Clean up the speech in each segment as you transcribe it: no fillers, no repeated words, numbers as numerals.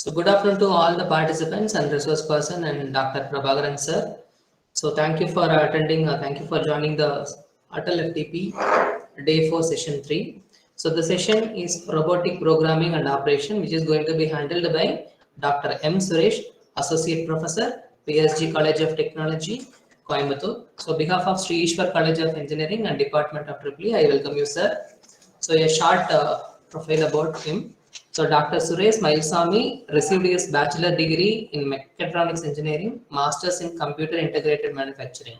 So good afternoon to all the participants and resource person and Dr. Prabhakaran sir. So thank you for attending, thank you for joining the Atal FTP Day 4 Session 3. So the session is Robotic Programming and Operation, which is going to be handled by Dr. M. Suresh, Associate Professor, PSG College of Technology, Coimbatore. So on behalf of Sri Ishwar College of Engineering and Department of EEE, I welcome you sir. So a short profile about him. So Dr. Suresh Mailsamy received his bachelor degree in mechatronics engineering, masters in computer integrated manufacturing.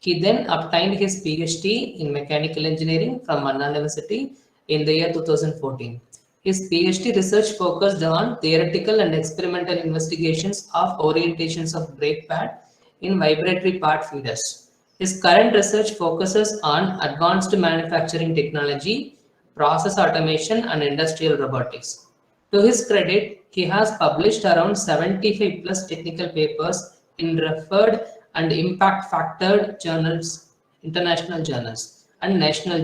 He then obtained his PhD in mechanical engineering from Anna University in the year 2014. His PhD research focused on theoretical and experimental investigations of orientations of brake pad in vibratory part feeders. His current research focuses on advanced manufacturing technology, process automation, and industrial robotics. To his credit, he has published around 75 plus technical papers in referred and impact factored journals, international journals, and national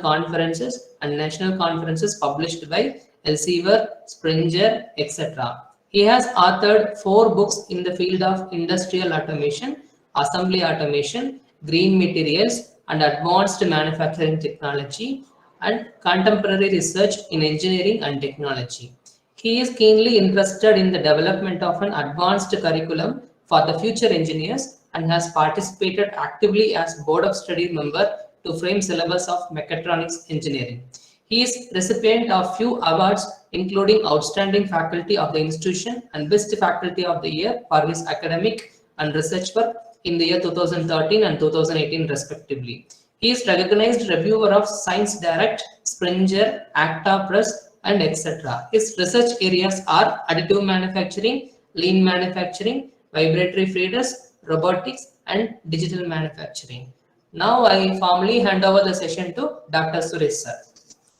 conferences published by Elsevier, Springer, etc. He has authored 4 books in the field of industrial automation, assembly automation, green materials, and advanced manufacturing technology, and contemporary research in engineering and technology. He is keenly interested in the development of an advanced curriculum for the future engineers and has participated actively as board of study member to frame syllabus of mechatronics engineering. He is recipient of few awards including Outstanding Faculty of the Institution and Best Faculty of the Year for his academic and research work in the year 2013 and 2018 respectively. He is recognized reviewer of Science Direct, Springer, Acta Press, and etc. His research areas are additive manufacturing, lean manufacturing, vibratory feeders, robotics, and digital manufacturing. Now I formally hand over the session to Dr. Suresh sir.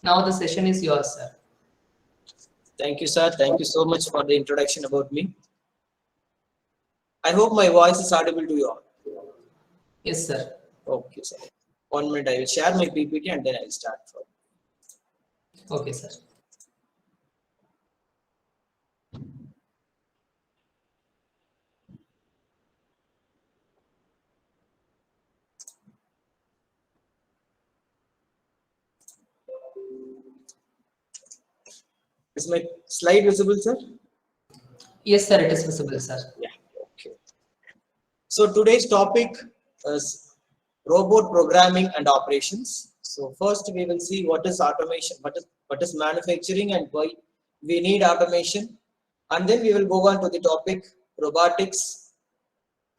Now the session is yours, sir. Thank you, sir. Thank you so much for the introduction about me. I hope my voice is audible to you all. Yes, sir. Okay, sir. 1 minute, I will share my PPT and then I will start. Okay, sir. Is my slide visible, sir? Yes, sir. It is visible, sir. Yeah. Okay. So today's topic is robot programming and operations. So first we will see what is automation, what is manufacturing and why we need automation. And then we will go on to the topic robotics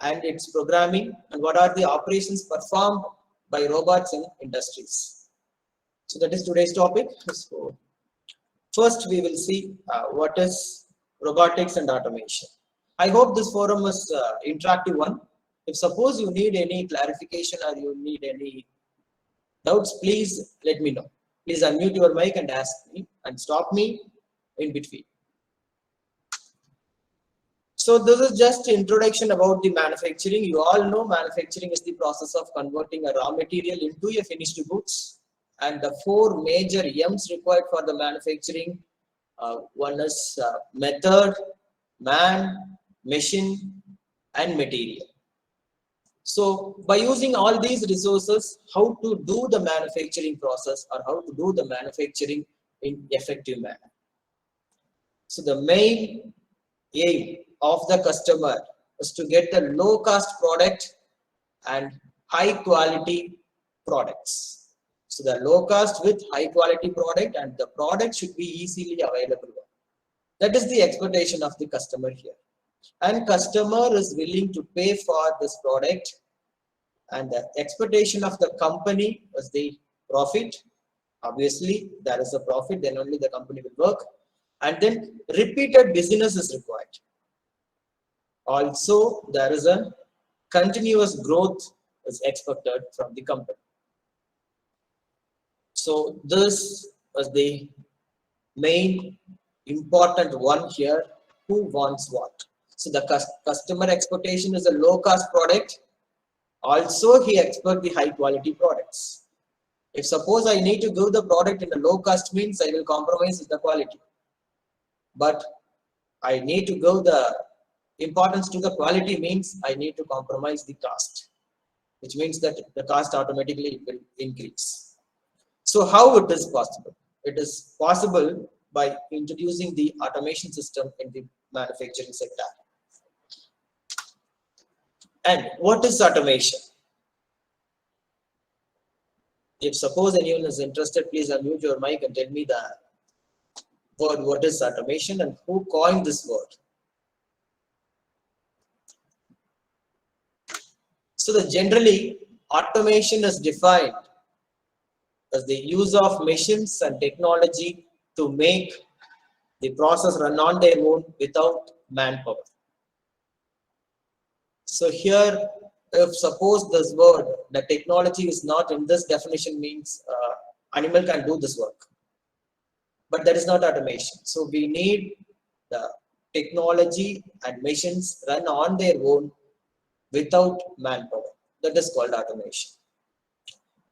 and its programming and what are the operations performed by robots in industries. So that is today's topic. So first we will see what is robotics and automation. I hope this forum is interactive one. If suppose you need any clarification or you need any doubts, please let me know. Please unmute your mic and ask me and stop me in between. So this is just introduction about the manufacturing. You all know manufacturing is the process of converting a raw material into a finished goods. And the 4 major M's required for the manufacturing. One is method, man, machine, and material. So by using all these resources, how to do the manufacturing process or how to do the manufacturing in effective manner. So the main aim of the customer is to get a low cost product and high quality products. So the low cost with high quality product and the product should be easily available. That is the expectation of the customer here. And customer is willing to pay for this product, and the expectation of the company is the profit. Obviously there is a profit, then only the company will work, and then repeated business is required. Also there is a continuous growth is expected from the company. So this was the main important one here. Who wants what? So the customer expectation is a low cost product. Also he expects the high quality products. If suppose I need to give the product in a low cost, means I will compromise with the quality. But I need to give the importance to the quality means I need to compromise the cost, which means that the cost automatically will increase. So how it is possible? It is possible by introducing the automation system in the manufacturing sector. And what is automation? If suppose anyone is interested, please unmute your mic and tell me the word, what is automation and who coined this word? So the generally automation is defined as the use of machines and technology to make the process run on their own without manpower. So here, if suppose this word, the technology is not in this definition means animal can do this work, but that is not automation. So we need the technology and machines run on their own without manpower. That is called automation.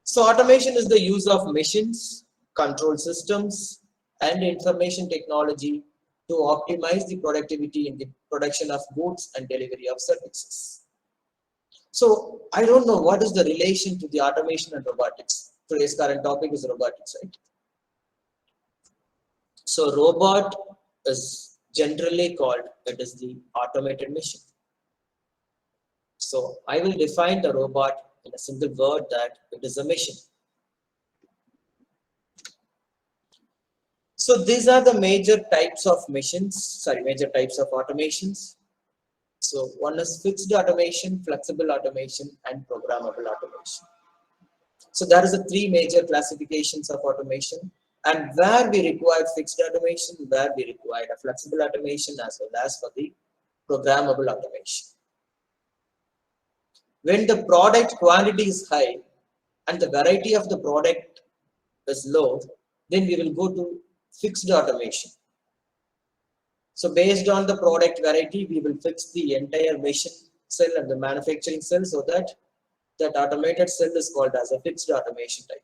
So automation is the use of machines, control systems, and information technology to optimize the productivity in the production of goods and delivery of services. So I don't know what is the relation to the automation and robotics. Today's current topic is robotics, right? So robot is generally called, it is the automated machine. So I will define the robot in a single word that it is a machine. So these are the major types of machines, major types of automations. So one is fixed automation, flexible automation, and programmable automation. So there is a three major classifications of automation, and where we require fixed automation, where we require a flexible automation, as well as for the programmable automation. When the product quantity is high and the variety of the product is low, then we will go to fixed automation. So based on the product variety, we will fix the entire machine cell and the manufacturing cell so that that automated cell is called as a fixed automation type.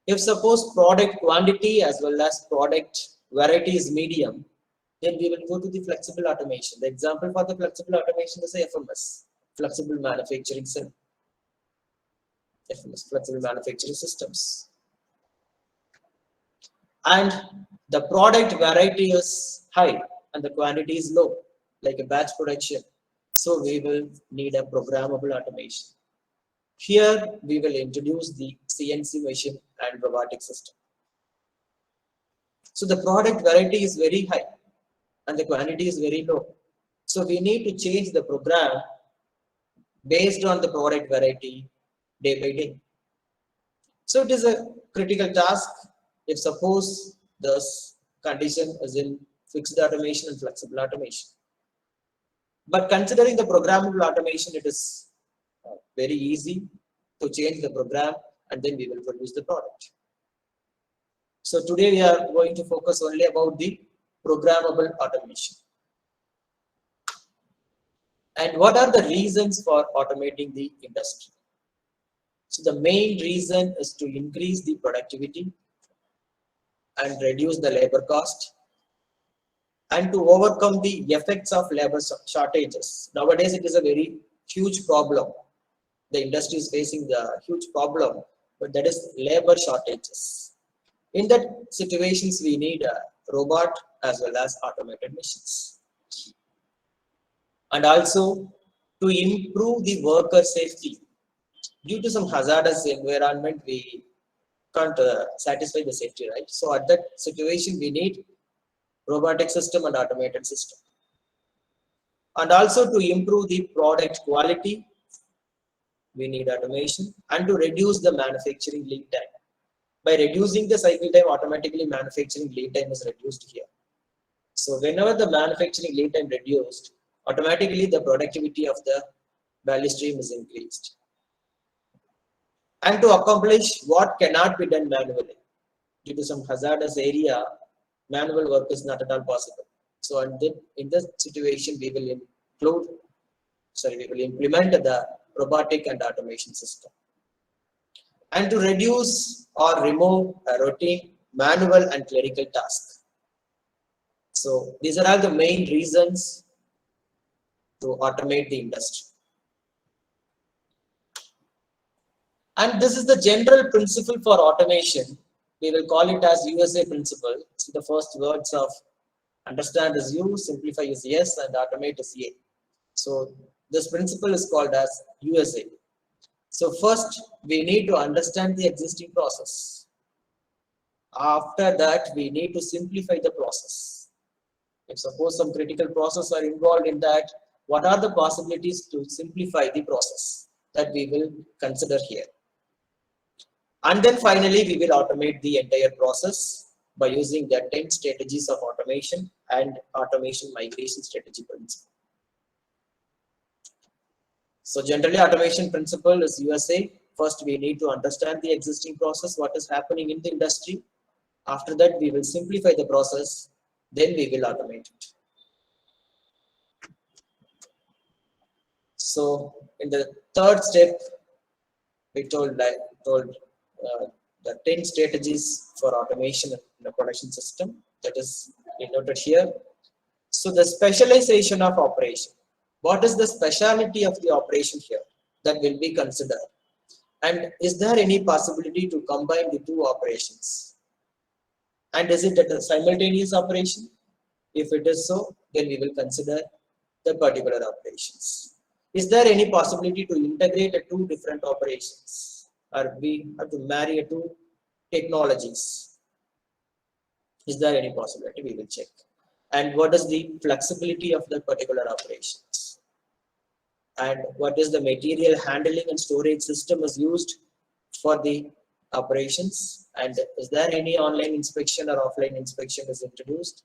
If suppose product quantity as well as product variety is medium, then we will go to the flexible automation. The example for the flexible automation is a FMS, flexible manufacturing cell. FMS, flexible manufacturing systems. And the product variety is high and the quantity is low, like a batch production. So we will need a programmable automation. Here we will introduce the CNC machine and robotic system. So the product variety is very high and the quantity is very low. So we need to change the program based on the product variety day by day. So it is a critical task if suppose this condition is in fixed automation and flexible automation. But considering the programmable automation, it is very easy to change the program and then we will produce the product. So today we are going to focus only about the programmable automation. And what are the reasons for automating the industry? So the main reason is to increase the productivity and reduce the labor cost and to overcome the effects of labor shortages. Nowadays it is a very huge problem. The industry is facing the huge problem, but that is labor shortages. In that situations, we need a robot as well as automated machines. And also to improve the worker safety. Due to some hazardous environment, we can't satisfy the safety, right? So at that situation, we need robotic system and automated system. And also to improve the product quality, we need automation and to reduce the manufacturing lead time. By reducing the cycle time, automatically manufacturing lead time is reduced here. So whenever the manufacturing lead time reduced, automatically the productivity of the value stream is increased. And to accomplish what cannot be done manually, due to some hazardous area, manual work is not at all possible. So in this situation, we will implement the robotic and automation system. And to reduce or remove a routine, manual and clerical tasks. So these are all the main reasons to automate the industry. And this is the general principle for automation. We will call it as USA principle. So the first words of understand is U, simplify is S, and automate is A. So this principle is called as USA. So first, we need to understand the existing process. After that, we need to simplify the process. If suppose some critical process are involved in that, what are the possibilities to simplify the process that we will consider here? And then finally, we will automate the entire process by using the 10 strategies of automation and automation migration strategy principle. So generally, automation principle is USA. First, we need to understand the existing process, what is happening in the industry. After that, we will simplify the process. Then we will automate it. So in the third step, we told the 10 strategies for automation in the production system, that is denoted here. So the specialization of operation. What is the speciality of the operation here that will be considered? And is there any possibility to combine the two operations? And is it a simultaneous operation? If it is so, then we will consider the particular operations. Is there any possibility to integrate two different operations? Or we have to marry two technologies? Is there any possibility? We will check. And what is the flexibility of the particular operations? And what is the material handling and storage system is used for the operations? And is there any online inspection or offline inspection is introduced?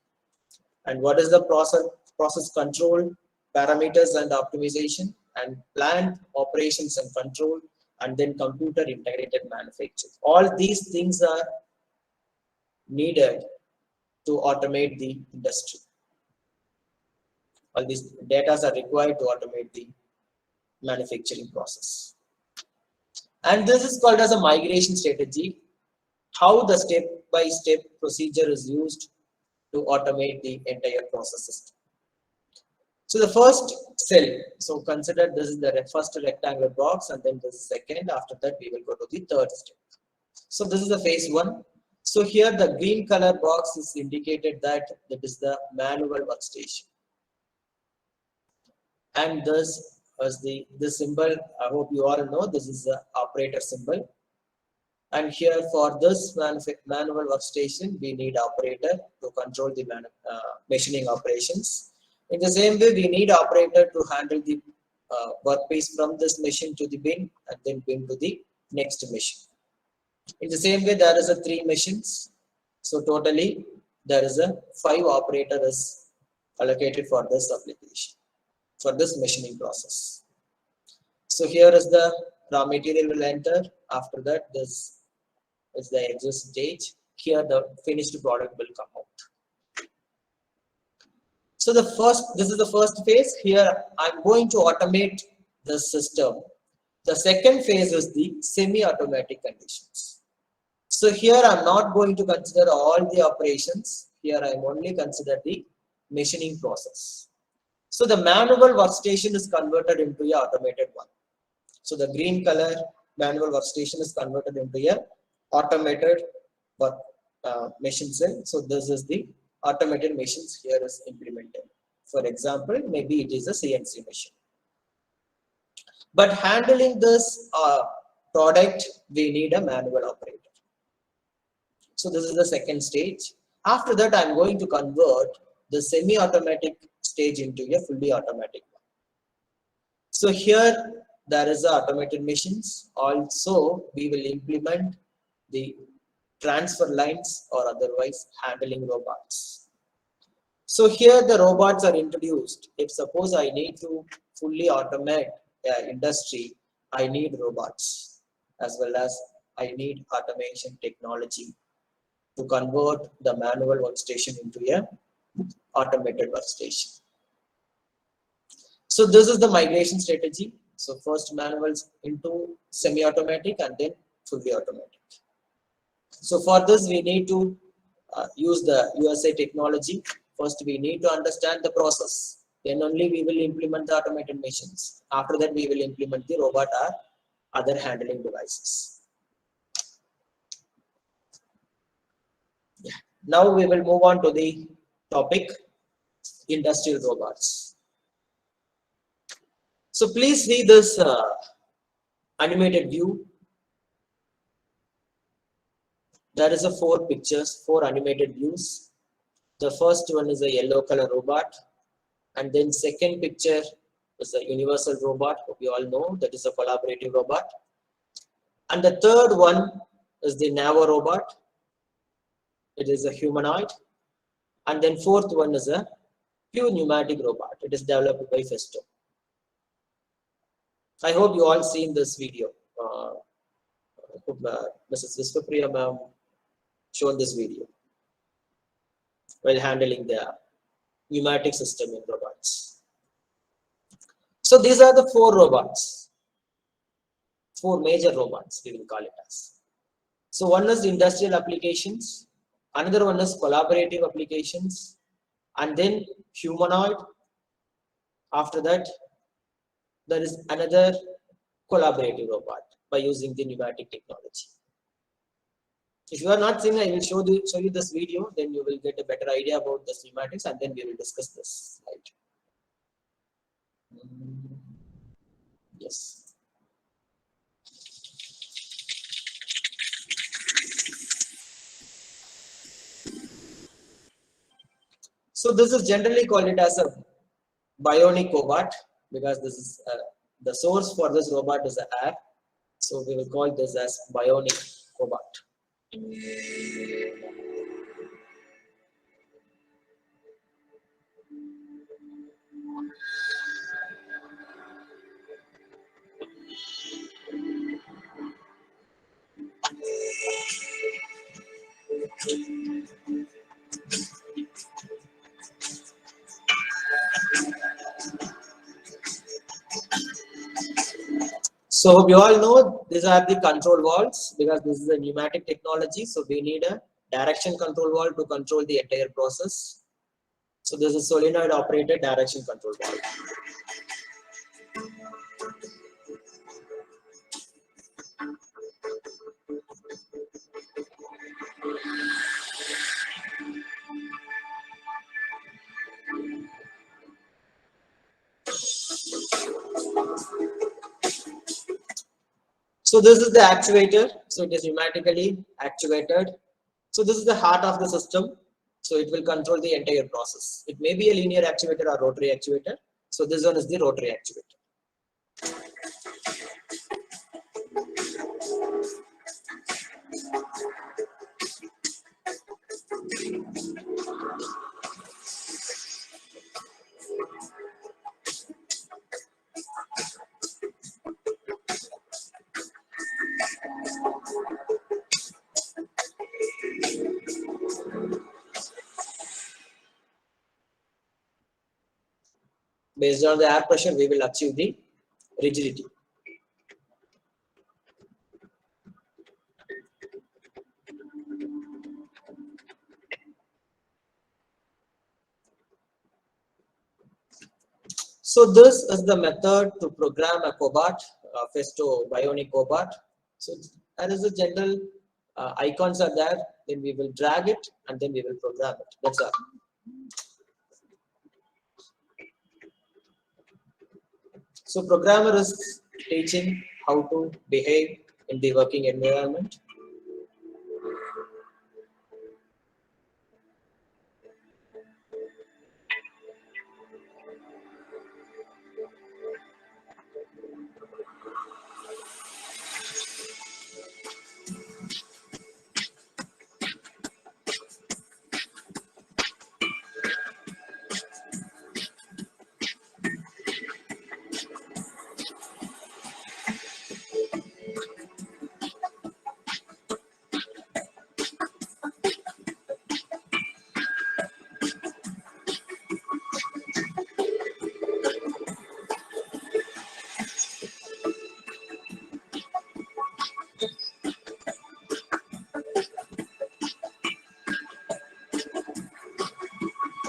And what is the process control, parameters and optimization, and plant operations and control, and then computer integrated manufacturing? All these things are needed to automate the industry. All these data are required to automate the manufacturing process. And this is called as a migration strategy, how the step-by-step procedure is used to automate the entire process system. So the first cell, so consider this is the first rectangular box, and then this is second. After that, we will go to the third step. So this is the phase one. So here the green color box is indicated that is the manual workstation. And this is the symbol, I hope you all know, this is the operator symbol. And here for this manual workstation, we need operator to control the machining operations. In the same way, we need operator to handle the workpiece from this machine to the bin, and then bin to the next machine. In the same way, there is a 3 machines. So totally, there is a 5 operators allocated for this application, for this machining process. So here is the raw material will enter. After that, this is the exhaust stage. Here the finished product will come out. So this is the first phase. Here I'm going to automate the system. The second phase is the semi-automatic conditions. So here I'm not going to consider all the operations. Here I'm only consider the machining process. So the manual workstation is converted into a automated one. So the green color manual workstation is converted into a automated machine cell. So this is the automated machines here is implemented. For example, maybe it is a CNC machine. But handling this product, we need a manual operator. So this is the second stage. After that, I'm going to convert the semi-automatic stage into a fully automatic one. So here there is automated machines. Also, we will implement the transfer lines or otherwise handling robots. So here the robots are introduced. If suppose I need to fully automate industry, I need robots as well as I need automation technology to convert the manual workstation into a automated workstation. So this is the migration strategy. So first manuals into semi-automatic and then fully automatic. So for this we need to use the USA technology. First, we need to understand the process. Then only we will implement the automated machines. After that, we will implement the robot or other handling devices. Now we will move on to the topic industrial robots. So please see this animated view. There is a four pictures, four animated views. The first one is a yellow color robot, and then second picture is a universal robot. We all know that is a collaborative robot. And the third one is the Navo robot. It is a humanoid. And then fourth one is a pure pneumatic robot. It is developed by Festo. I hope you all seen this video. Mrs. Viswapriya ma'am shown this video while handling the pneumatic system in robots. So these are the four robots, four major robots we will call it as. So one is industrial applications, another one is collaborative applications, and then humanoid. After that, there is another collaborative robot by using the pneumatic technology. If you are not seeing, I will show you this video, then you will get a better idea about the pneumatics, and then we will discuss this. Right? Yes. So this is generally called it as a bionic robot, because this is the source for this robot is the air. So we will call this as bionic robot. So we all know these are the control valves, because this is a pneumatic technology. So we need a direction control valve to control the entire process. So this is solenoid operated direction control valve. So this is the actuator. So it is pneumatically actuated. So this is the heart of the system. So it will control the entire process. It may be a linear actuator or rotary actuator. So this one is the rotary actuator. Based on the air pressure, we will achieve the rigidity. So this is the method to program a cobot, Festo Bionic cobot. So there is a general icons are there. Then we will drag it and then we will program it. That's all. So programmer is teaching how to behave in the working environment.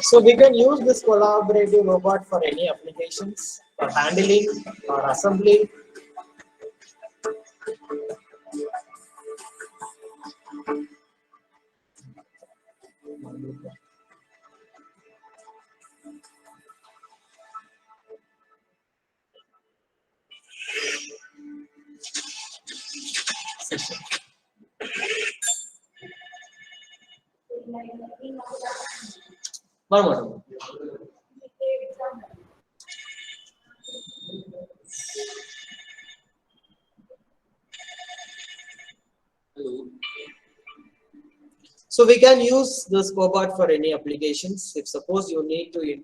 So we can use this collaborative robot for any applications, for handling or assembly. One more. So we can use this robot for any applications. If suppose you need to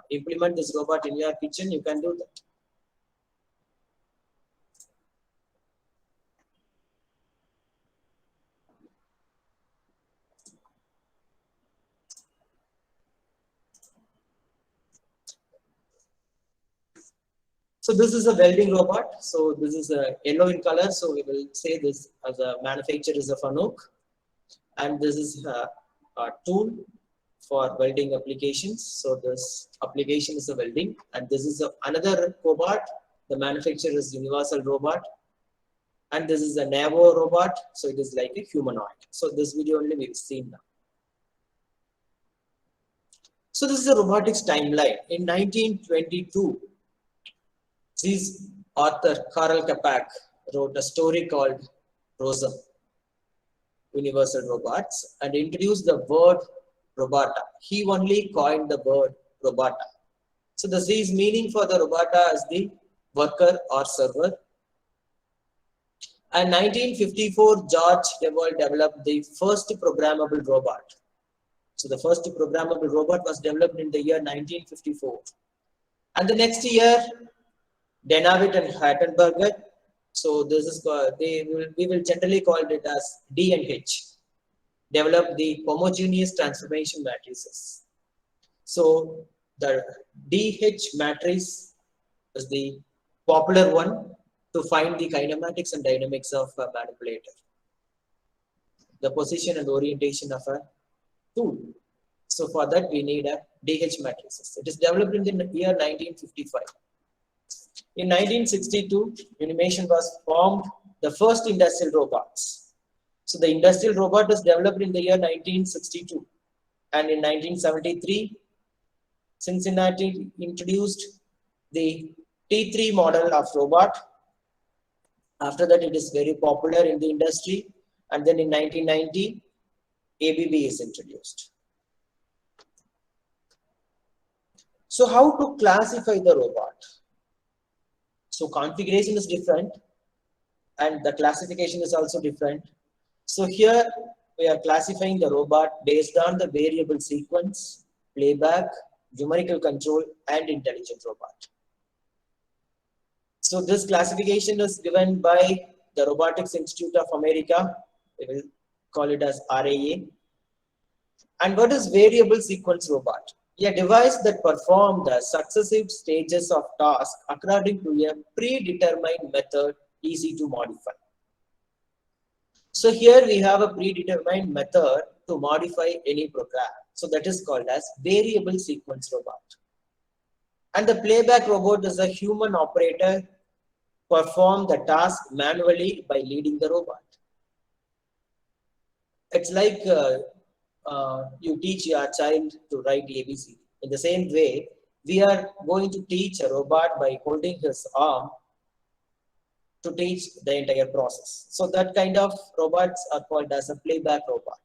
implement this robot in your kitchen, you can do that. So this is a welding robot. So this is a yellow in color. So we will say this as a manufacturer is a Fanuc. And this is a tool for welding applications. So this application is a welding, and this is another robot. The manufacturer is Universal Robot, and this is a Navo robot. So it is like a humanoid. So this video only we've seen now. So this is a robotics timeline. In 1922, this author Karl Kappak wrote a story called Rosum, Universal Robots, and introduced the word robota. He only coined the word robota. So the Z's meaning for the robota is the worker or server. And 1954, George DeWalt developed the first programmable robot. So the first programmable robot was developed in the year 1954. And the next year, Denavit and Hattenberger. So this is we will generally call it as D and H. Developed the homogeneous transformation matrices. So the DH matrix is the popular one to find the kinematics and dynamics of a manipulator. The position and orientation of a tool. So for that we need a DH matrices. It is developed in the year 1955. In 1962, Unimation was formed the first industrial robots. So the industrial robot was developed in the year 1962. And in 1973, Cincinnati introduced the T3 model of robot. After that, it is very popular in the industry. And then in 1990, ABB is introduced. So how to classify the robot? So configuration is different and the classification is also different. So here we are classifying the robot based on the variable sequence, playback, numerical control, and intelligent robot. So this classification is given by the Robotics Institute of America. We will call it as RAA. And what is variable sequence robot? A device that performs the successive stages of task according to a predetermined method easy to modify. So here we have a predetermined method to modify any program. So that is called as variable sequence robot. And the playback robot is a human operator perform the task manually by leading the robot. It's like you teach your child to write ABC. In the same way, we are going to teach a robot by holding his arm to teach the entire process. So that kind of robots are called as a playback robot.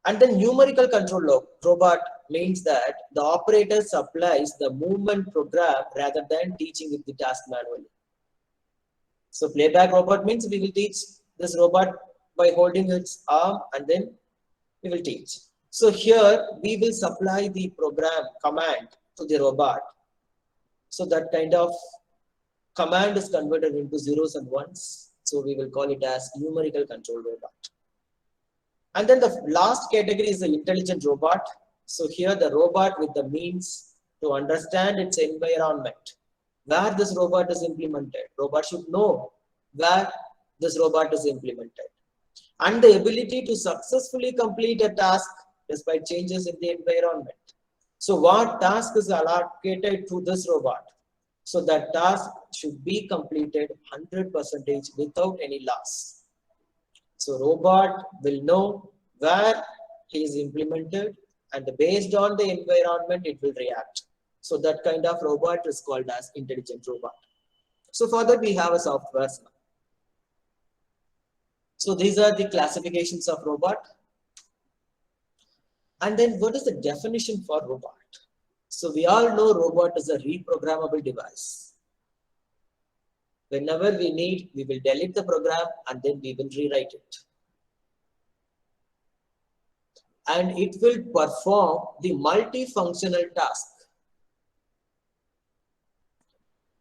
And the numerical control robot means that the operator supplies the movement program rather than teaching it the task manually. So playback robot means we will teach this robot by holding its arm and then we will teach. So here we will supply the program command to the robot. So that kind of command is converted into zeros and ones. So we will call it as numerical control robot. And then the last category is the intelligent robot. So here the robot with the means to understand its environment, where this robot is implemented. Robot should know where this robot is implemented. And the ability to successfully complete a task despite changes in the environment. So what task is allocated to this robot? So that task should be completed 100% without any loss. So robot will know where he is implemented, and based on the environment it will react. So that kind of robot is called as intelligent robot. So for that we have a software. So these are the classifications of robot. And then what is the definition for robot? So we all know robot is a reprogrammable device. Whenever we need, we will delete the program and then we will rewrite it. And it will perform the multifunctional task.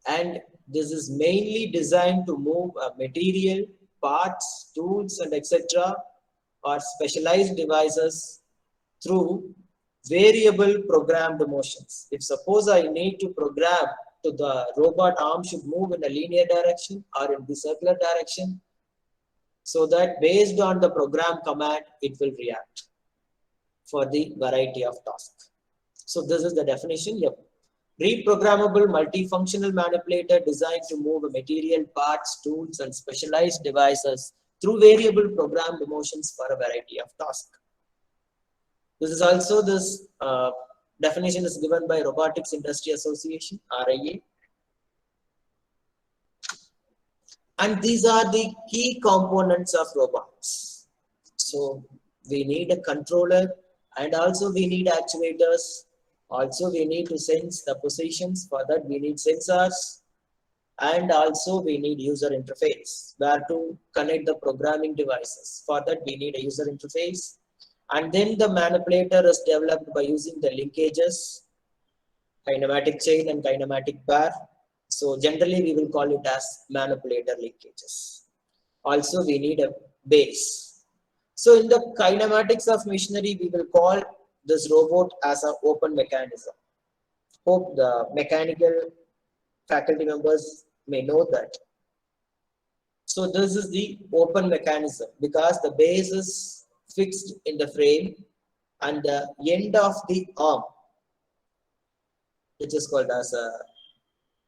And this is mainly designed to move material, parts, tools, and etc. or specialized devices through variable programmed motions. If suppose I need to program to the robot arm should move in a linear direction or in the circular direction, so that based on the program command, it will react for the variety of tasks. So this is the definition. Yep. Reprogrammable multifunctional manipulator designed to move material, parts, tools, and specialized devices through variable programmed motions for a variety of tasks. This is also this definition is given by Robotics Industry Association, RIA. And these are the key components of robots. So we need a controller, and also we need actuators. Also we need to sense the positions. For that we need sensors, and also we need user interface where to connect the programming devices. For that we need a user interface. And then the manipulator is developed by using the linkages, kinematic chain and kinematic bar. So generally we will call it as manipulator linkages. Also we need a base. So in the kinematics of machinery, we will call this robot as an open mechanism. Hope the mechanical faculty members may know that. So this is the open mechanism because the base is fixed in the frame and the end of the arm, which is called as a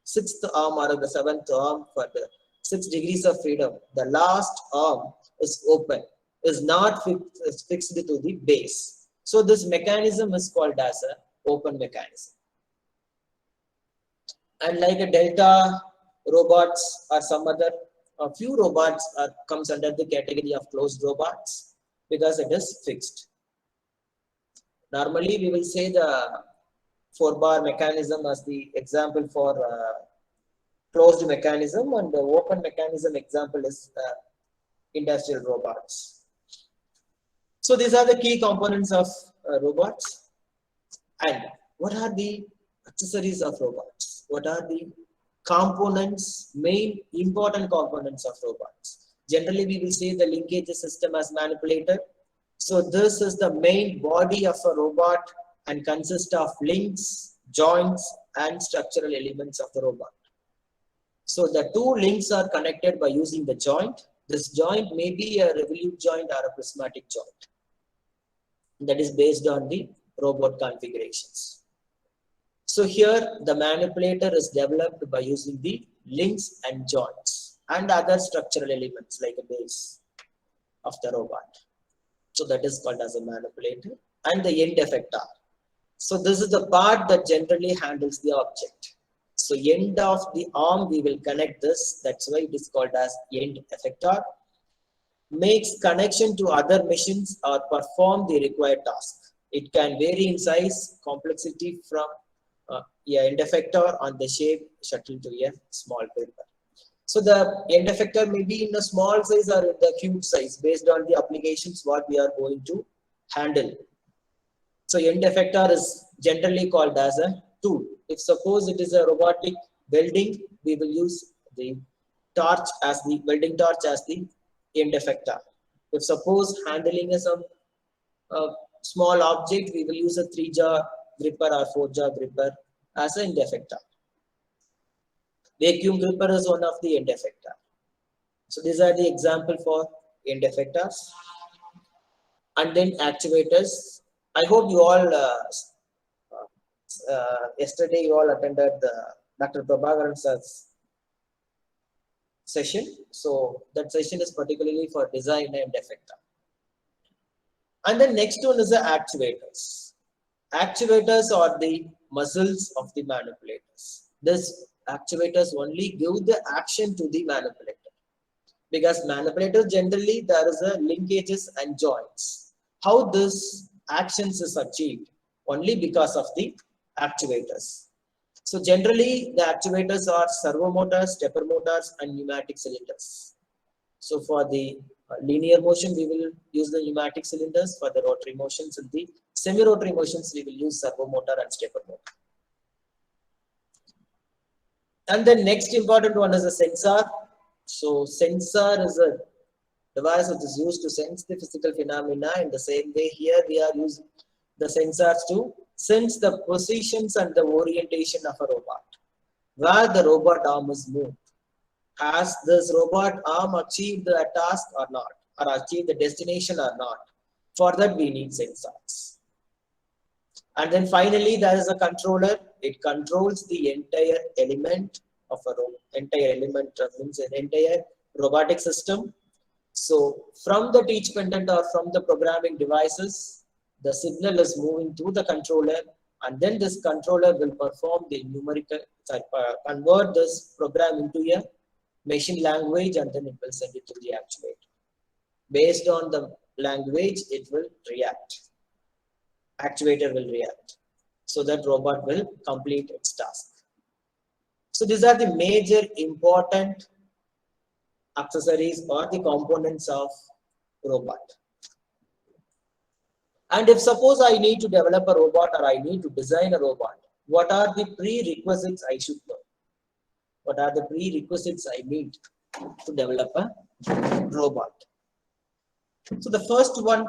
sixth arm or the seventh arm for the 6 degrees of freedom. The last arm is open, is not fixed to the base. So this mechanism is called as a open mechanism. And like a delta robots or some other, a few robots comes under the category of closed robots because it is fixed. Normally we will say the 4-bar mechanism as the example for closed mechanism, and the open mechanism example is industrial robots. So these are the key components of robots. And what are the accessories of robots? What are the components, main important components of robots? Generally, we will say the linkage system as manipulator. So this is the main body of a robot and consists of links, joints, and structural elements of the robot. So the two links are connected by using the joint. This joint may be a revolute joint or a prismatic joint. That is based on the robot configurations. So here the manipulator is developed by using the links and joints and other structural elements like a base of the robot. So that is called as a manipulator, and the end effector. So this is the part that generally handles the object. So end of the arm we will connect this, that's why it is called as end effector. Makes connection to other machines or perform the required task. It can vary in size, complexity from end effector on the shape shuttle to a small paper. So the end effector may be in a small size or in the huge size based on the applications what we are going to handle. So end effector is generally called as a tool. If suppose it is a robotic welding, we will use the torch as the welding torch as the end effector. If suppose handling some small object, we will use a 3-jaw gripper or 4-jaw gripper as an end effector. Vacuum gripper is one of the end effector. So these are the example for end effectors. And then actuators. I hope you all Yesterday you all attended the Dr. Prabhakaran sir's session. So that session is particularly for design and effector. And the next one is the actuators. Actuators are the muscles of the manipulators. This actuators only give the action to the manipulator. Because manipulators generally there is a linkages and joints. How this actions is achieved? Only because of the actuators. So generally the actuators are servo motors, stepper motors and pneumatic cylinders. So for the linear motion we will use the pneumatic cylinders. For the rotary motions and the semi-rotary motions we will use servo motor and stepper motor. And the next important one is a sensor. So sensor is a device which is used to sense the physical phenomena. In the same way here we are using the sensors to sense the positions and the orientation of a robot, where the robot arm is moved. Has this robot arm achieved the task or not, or achieved the destination or not? For that we need sensors. And then finally there is a controller. It controls the entire element of a entire element means an entire robotic system. So from the teach pendant or from the programming devices, the signal is moving to the controller, and then this controller will perform the numerical, convert this program into a machine language, and then it will send it to the actuator. Based on the language, it will react. Actuator will react. So that robot will complete its task. So these are the major important accessories or the components of robot. And if suppose I need to develop a robot or I need to design a robot, what are the prerequisites I should know? What are the prerequisites I need to develop a robot? So the first one,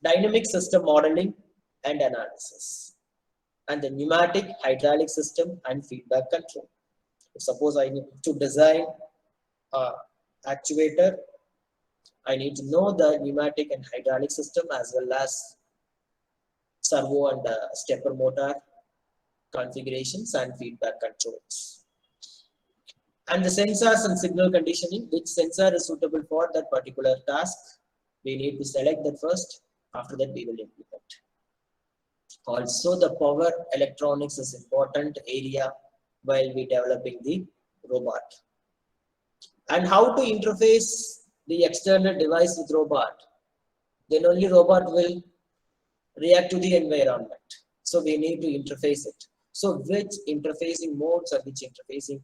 dynamic system modeling and analysis, and the pneumatic, hydraulic system and feedback control. If suppose I need to design a actuator, I need to know the pneumatic and hydraulic system as well as servo and stepper motor configurations and feedback controls. And the sensors and signal conditioning, which sensor is suitable for that particular task, we need to select that first. After that, we will implement. Also, the power electronics is important area while we developing the robot. And how to interface the external device with robot. Then only robot will react to the environment. So we need to interface it. So which interfacing modes or which interfacing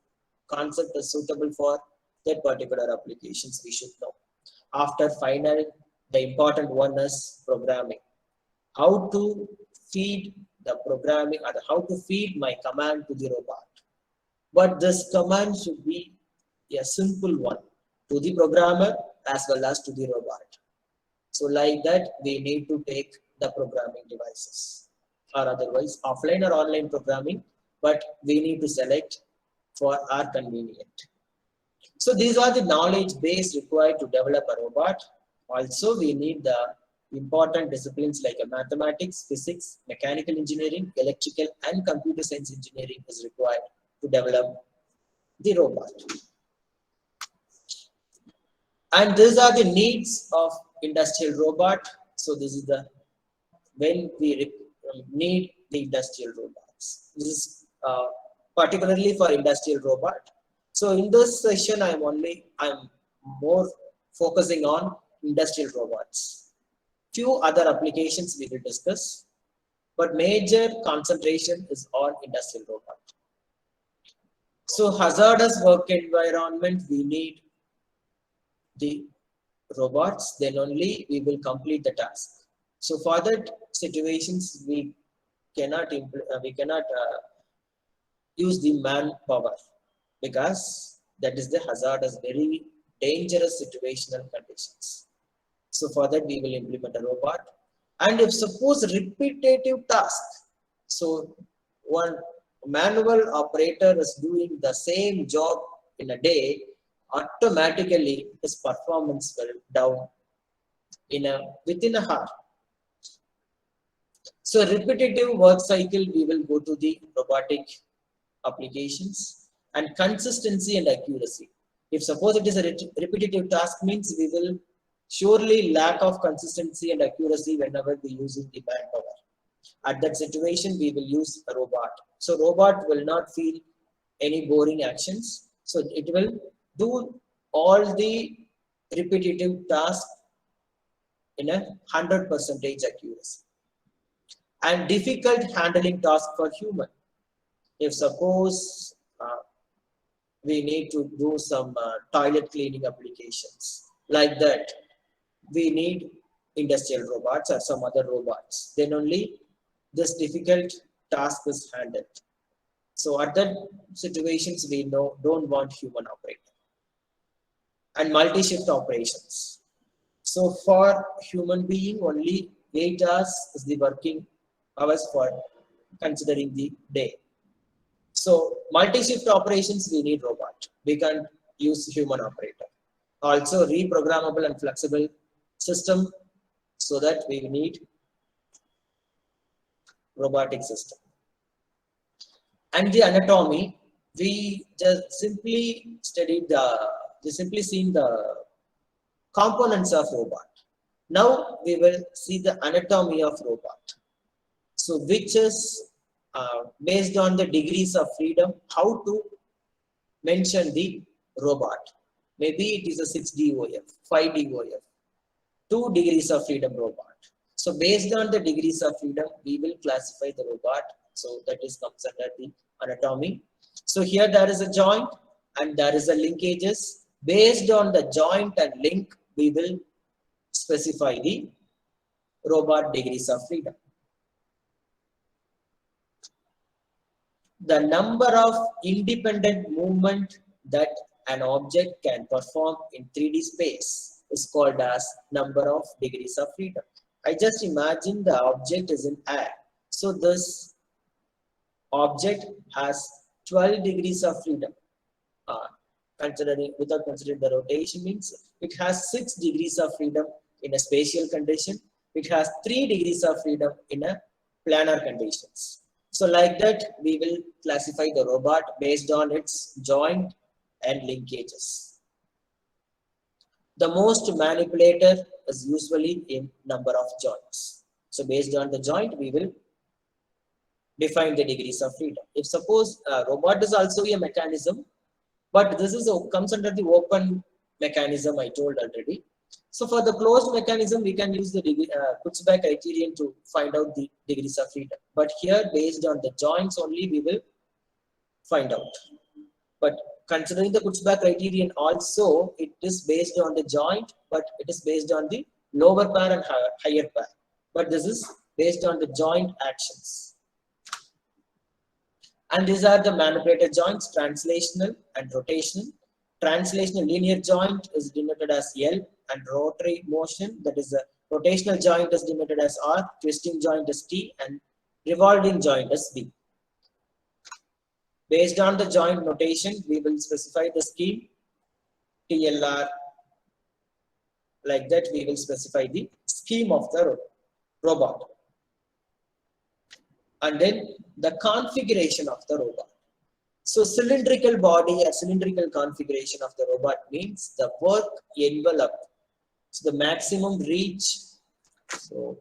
concept is suitable for that particular applications we should know. After final, the important one is programming. How to feed the programming or how to feed my command to the robot. But this command should be a simple one to the programmer as well as to the robot. So like that, we need to take the programming devices, or otherwise offline or online programming, but we need to select for our convenient. So these are the knowledge base required to develop a robot. Also, we need the important disciplines like mathematics, physics, mechanical engineering, electrical and computer science engineering is required to develop the robot. And these are the needs of industrial robot. So this is the when we need the industrial robots. This is particularly for industrial robot. So in this session, I'm more focusing on industrial robots. Few other applications we will discuss, but major concentration is on industrial robot. So hazardous work environment, we need the robots, then only we will complete the task. So for that situations, we cannot use the manpower because that is the hazardous, very dangerous situational conditions. So for that we will implement a robot. And if suppose repetitive task, so one manual operator is doing the same job in a day, automatically his performance will down within a hour. So repetitive work cycle, we will go to the robotic applications, and consistency and accuracy. If suppose it is a repetitive task, means we will surely lack of consistency and accuracy whenever we using the manpower. At that situation, we will use a robot. So robot will not feel any boring actions. So it will do all the repetitive tasks in a 100% accuracy. And difficult handling task for human. If suppose we need to do some toilet cleaning applications like that, we need industrial robots or some other robots. Then only this difficult task is handled. So at that situations, we don't want human operator. And multi-shift operations. So for human being, only 8 hours is the working hours for considering the day. So multi-shift operations, we need robot. We can't use human operator. Also reprogrammable and flexible system, so that we need robotic system. And the anatomy, we just simply seen the components of robot. Now we will see the anatomy of robot. So which is based on the degrees of freedom, how to mention the robot. Maybe it is a 6 DOF, 5 DOF, 2 degrees of freedom robot. So based on the degrees of freedom, we will classify the robot. So that is comes under the anatomy. So here there is a joint and there is a linkages. Based on the joint and link, we will specify the robot degrees of freedom. The number of independent movement that an object can perform in 3D space is called as number of degrees of freedom. I just imagine the object is in air. So this object has 12 degrees of freedom. Without considering the rotation, means it has 6 degrees of freedom in a spatial condition. It has 3 degrees of freedom in a planar conditions. So like that, we will classify the robot based on its joint and linkages. The most manipulator is usually in number of joints. So based on the joint, we will define the degrees of freedom. If suppose robot is also a mechanism, but this is comes under the open mechanism, I told already. So for the closed mechanism, we can use the Kutzbach criterion to find out the degrees of freedom. But here, based on the joints only, we will find out. But considering the Kutzbach criterion also, it is based on the joint, but it is based on the lower pair and higher pair. But this is based on the joint actions. And these are the manipulator joints, translational and rotational. Translational linear joint is denoted as L, and rotary motion, that is a rotational joint, is denoted as R, twisting joint is T, and revolving joint is V. Based on the joint notation, we will specify the scheme TLR. Like that, we will specify the scheme of the robot. And then the configuration of the robot. So cylindrical body, a cylindrical configuration of the robot means the work envelope. So the maximum reach. So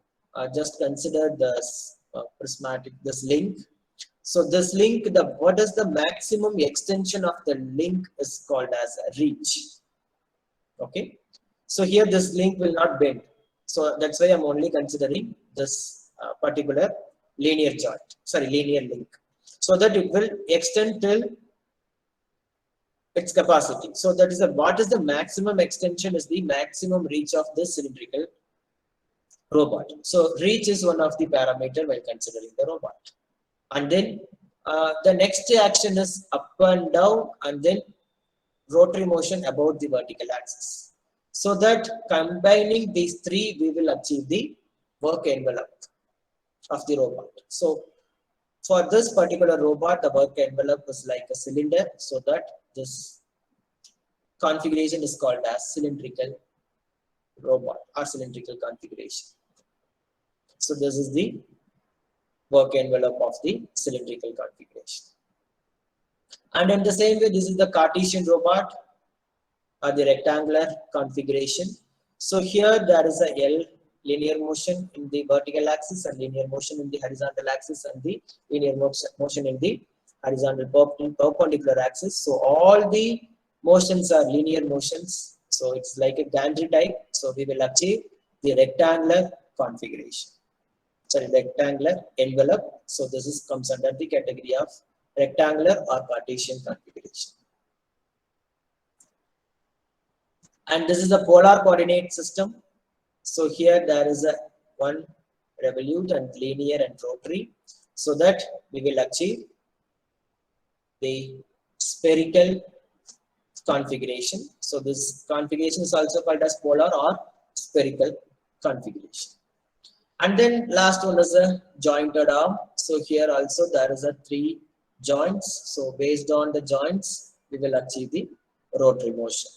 just consider this prismatic, this link. So this link, what is the maximum extension of the link is called as a reach. Okay. So here this link will not bend. So that's why I'm only considering this particular linear link. So that it will extend till its capacity. So that is what is the maximum extension is the maximum reach of this cylindrical robot. So reach is one of the parameter while considering the robot. And then the next action is up and down, and then rotary motion about the vertical axis. So that combining these three, we will achieve the work envelope of the robot. So for this particular robot, the work envelope is like a cylinder, so that this configuration is called as cylindrical robot or cylindrical configuration. So this is the work envelope of the cylindrical configuration. And in the same way, this is the Cartesian robot or the rectangular configuration. So here there is a L linear motion in the vertical axis and linear motion in the horizontal axis and the linear motion in the horizontal perpendicular axis. So all the motions are linear motions. So it's like a gantry type. So we will achieve the rectangular configuration. Sorry, rectangular envelope. So this is comes under the category of rectangular or Cartesian configuration. And this is a polar coordinate system. So here there is a one revolute and linear and rotary, so that we will achieve the spherical configuration. So this configuration is also called as polar or spherical configuration. And then last one is a jointed arm. So here also there is a 3 joints. So based on the joints, we will achieve the rotary motion.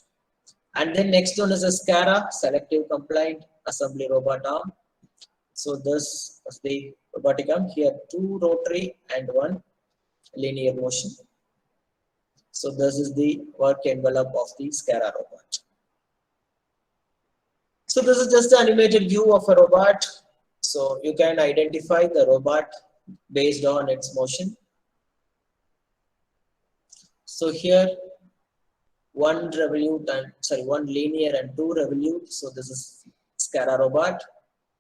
And then next one is a SCARA, selective compliant assembly robot arm. So this is the robotic arm. Here 2 rotary and 1 linear motion. So this is the work envelope of the SCARA robot. So this is just an animated view of a robot. So you can identify the robot based on its motion. So here one linear and 2 revolute. So this is SCARA robot.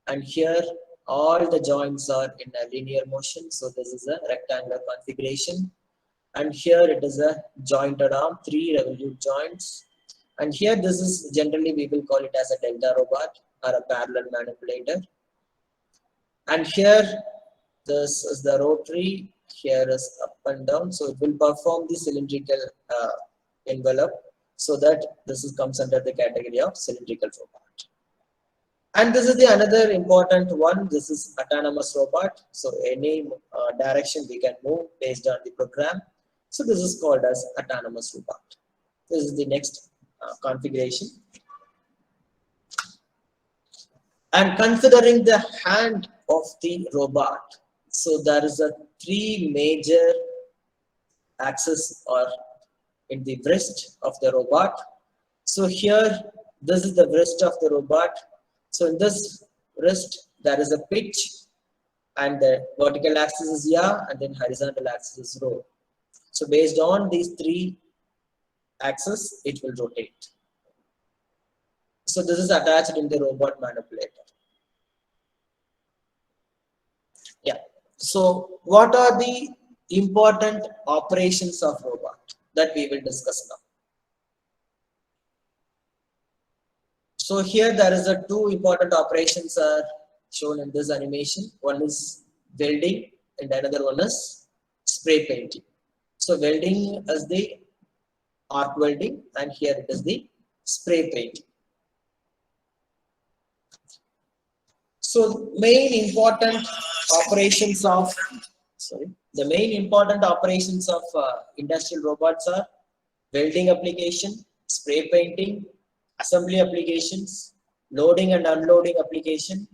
And here all the joints are in a linear motion. So this is a rectangular configuration. And here it is a jointed arm, 3 revolute joints. And here this is generally we will call it as a delta robot or a parallel manipulator. And here this is the rotary, here is up and down. So it will perform the cylindrical envelope, so that this comes under the category of cylindrical robot. And this is the another important one. This is autonomous robot. So any direction we can move based on the program. So this is called as autonomous robot. This is the next configuration. And considering the hand of the robot, so there is a 3 major axes or in the wrist of the robot. So here this is the wrist of the robot. So in this wrist there is a pitch, and the vertical axis is yaw, and then horizontal axis is rho. So based on these 3 axes, it will rotate. So this is attached in the robot manipulator. Yeah. So what are the important operations of robot that we will discuss now? So here there is a 2 important operations are shown in this animation. One is welding and another one is spray painting. So welding is the arc welding, and here it is the spray painting. So main important operations of industrial robots are welding application, spray painting, assembly applications, loading and unloading application,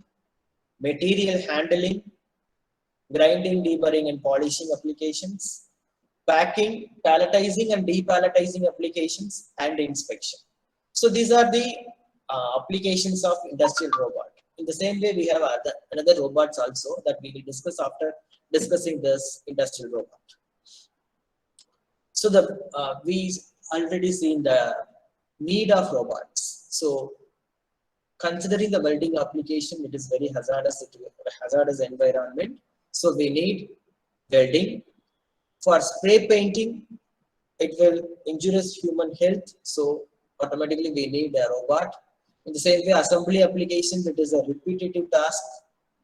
material handling, grinding, deburring and polishing applications, packing, palletizing and depalletizing applications, and inspection. So these are the applications of industrial robot. In the same way, we have another robots also that we will discuss after discussing this industrial robot. So we already seen the need of robots. So considering the welding application, it is very hazardous environment. So we need welding. For spray painting, it will injurious human health. So automatically we need a robot. In the same way, assembly applications, it is a repetitive task.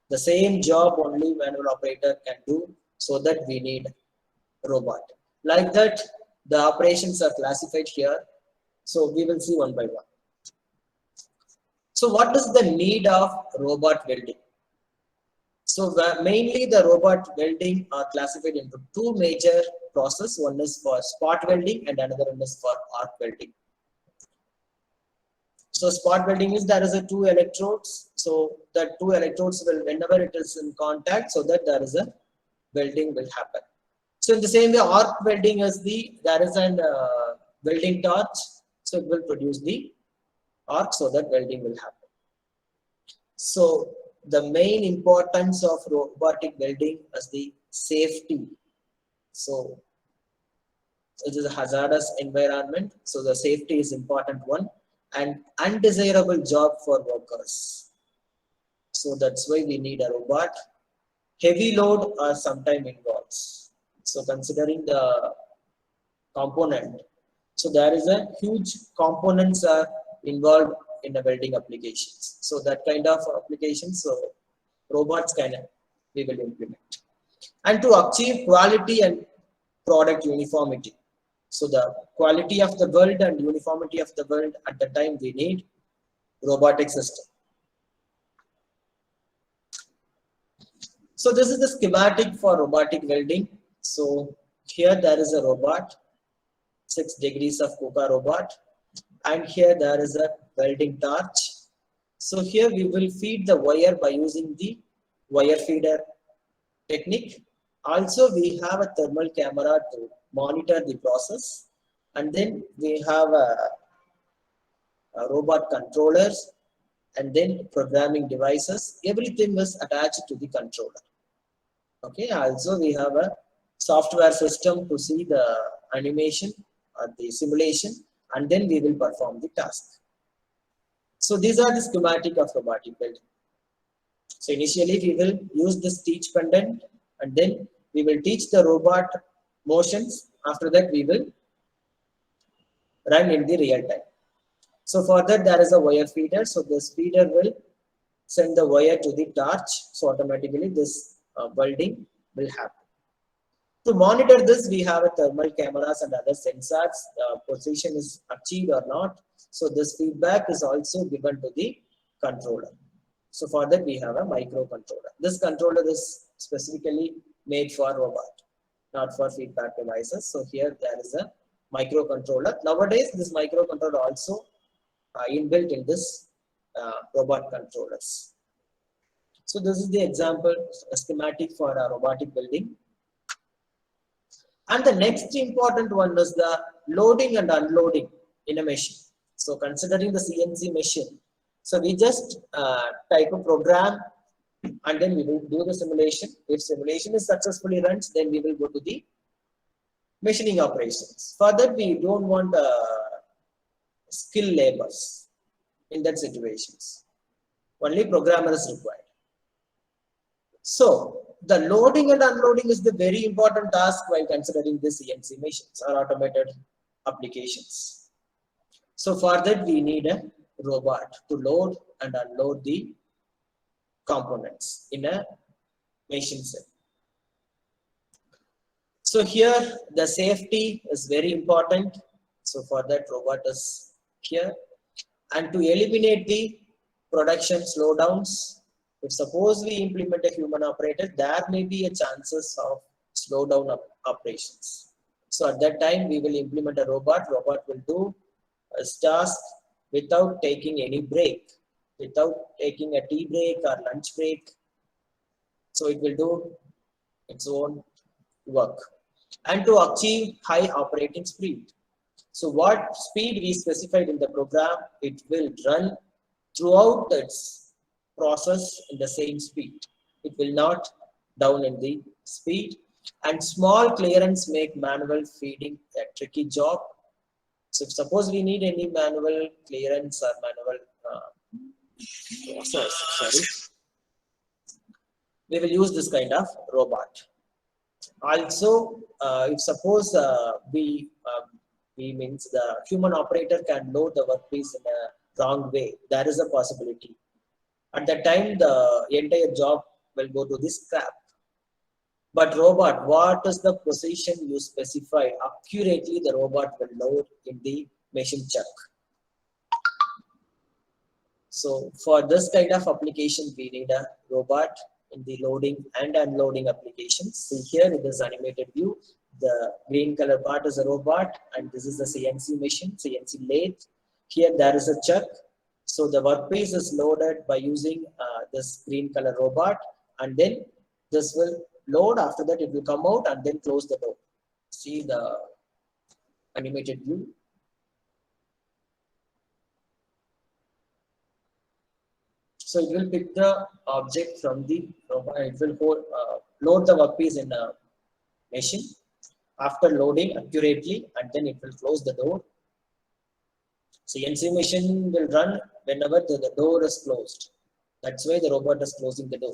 The same job only manual operator can do, so that we need a robot. Like that, the operations are classified here. So we will see one by one. So what is the need of robot welding? So mainly the robot welding are classified into 2 major processes. One is for spot welding and another one is for arc welding. So spot welding is there is a 2 electrodes. So the 2 electrodes will, whenever it is in contact, so that there is a welding will happen. So in the same way, arc welding is there is an welding torch, so it will produce the arc, so that welding will happen. So the main importance of robotic welding is the safety. So it is a hazardous environment, so the safety is important one, and undesirable job for workers. So that's why we need a robot. Heavy load are sometimes involves. So considering the component, so there is a huge components are involved in the welding applications. So that kind of applications, so robots we will implement. And to achieve quality and product uniformity. So the quality of the weld and uniformity of the weld, at the time we need robotic system. So this is the schematic for robotic welding. So here there is a robot, 6 degrees of KUKA robot, and here there is a welding torch. So here we will feed the wire by using the wire feeder technique. Also we have a thermal camera to monitor the process, and then we have a robot controllers, and then programming devices. Everything is attached to the controller. Okay, also we have a software system to see the animation or the simulation, and then we will perform the task. So these are the schematic of robotic welding. So initially we will use this teach pendant, and then we will teach the robot motions. After that we will run in the real time. So for that there is a wire feeder. So this feeder will send the wire to the torch. So automatically this welding will happen. To monitor this, we have a thermal cameras and other sensors. Position is achieved or not. So this feedback is also given to the controller. So for that we have a microcontroller. This controller is specifically made for robot, not for feedback devices. So here there is a microcontroller. Nowadays this microcontroller also inbuilt in this robot controllers. So this is the example schematic for a robotic welding. And the next important one is the loading and unloading in a machine. So considering the CNC machine, so we just type a program, and then we will do the simulation. If simulation is successfully runs, then we will go to the machining operations. For that, we don't want skill labors in that situations. Only programmer is required. So the loading and unloading is the very important task while considering the CNC machines or automated applications. So for that we need a robot to load and unload the components in a machine set. So here the safety is very important. So for that robot is here. And to eliminate the production slowdowns, if suppose we implement a human operator, there may be a chances of slowdown of operations. So at that time we will implement a robot. Robot will do a task without taking any break, without taking a tea break or lunch break. So it will do its own work. And to achieve high operating speed. So what speed we specified in the program, it will run throughout its process in the same speed. It will not down in the speed. And small clearance make manual feeding a tricky job. So if suppose we need any manual clearance or manual process, we will use this kind of robot. Also, if suppose we means the human operator can load the workpiece in a wrong way, there is a possibility. At that time, the entire job will go to the scrap. But robot, what is the position you specify? Accurately, the robot will load in the machine chuck. So for this kind of application, we need a robot in the loading and unloading applications. See here in this animated view, the green color part is a robot, and this is the CNC machine, CNC lathe. Here there is a chuck. So the workpiece is loaded by using this green color robot, and then this will load. After that, it will come out and then close the door. See the animated view. So it will pick the object from the robot. It will load the workpiece in a machine. After loading accurately, and then it will close the door. CNC machine will run whenever the door is closed. That's why the robot is closing the door.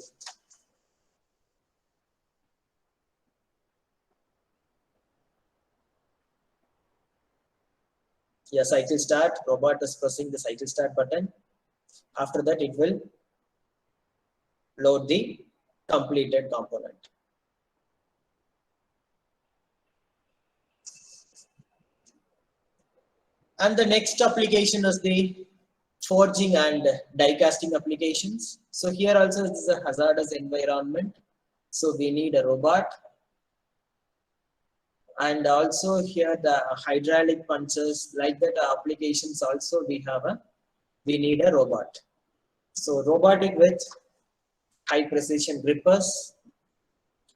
Yeah, cycle start. Robot is pressing the cycle start button. After that, it will load the completed component. And the next application is the forging and die casting applications. So here also this is a hazardous environment. So we need a robot. And also here the hydraulic punches, like that applications also we need a robot. So robotic with high precision grippers,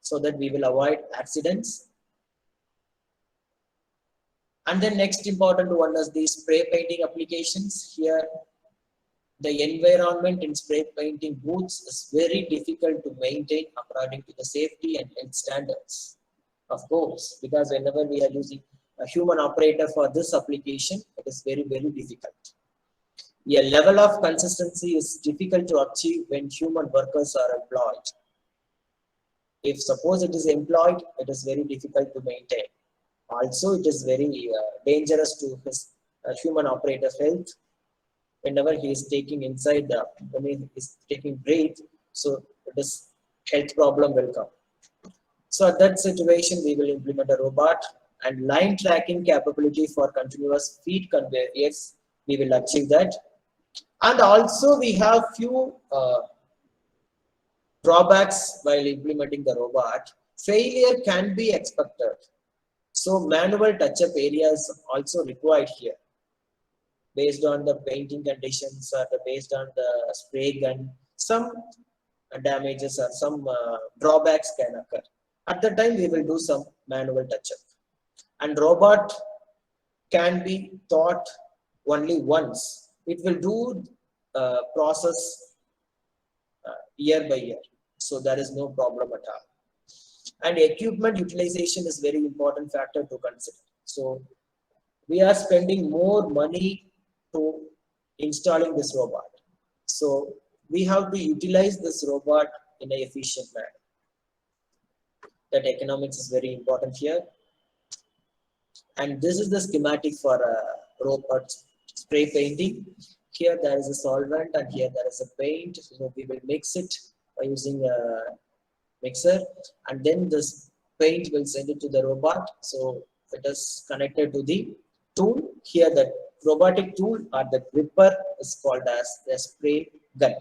so that we will avoid accidents. And then next important one is the spray painting applications. Here the environment in spray painting booths is very difficult to maintain according to the safety and health standards. Of course, because whenever we are using a human operator for this application, it is very, very difficult. A level of consistency is difficult to achieve when human workers are employed. If suppose it is employed, it is very difficult to maintain. Also, it is very dangerous to his human operator's health. Whenever he is taking inside when he is taking breath, so this health problem will come. So at that situation, we will implement a robot and line tracking capability for continuous feed conveyor. Yes, we will achieve that. And also we have few drawbacks while implementing the robot. Failure can be expected. So manual touch-up areas also required here, based on the painting conditions or based on the spray gun. Some damages or some drawbacks can occur. At the time, we will do some manual touch-up. And robot can be taught only once. It will do process year by year. So there is no problem at all. And equipment utilization is very important factor to consider. So we are spending more money to installing this robot. So we have to utilize this robot in an efficient manner. That economics is very important here. And this is the schematic for robot spray painting. Here there is a solvent and here there is a paint. So we will mix it by using a mixer, and then this paint will send it to the robot. So it is connected to the tool. Here the robotic tool or the gripper is called as the spray gun.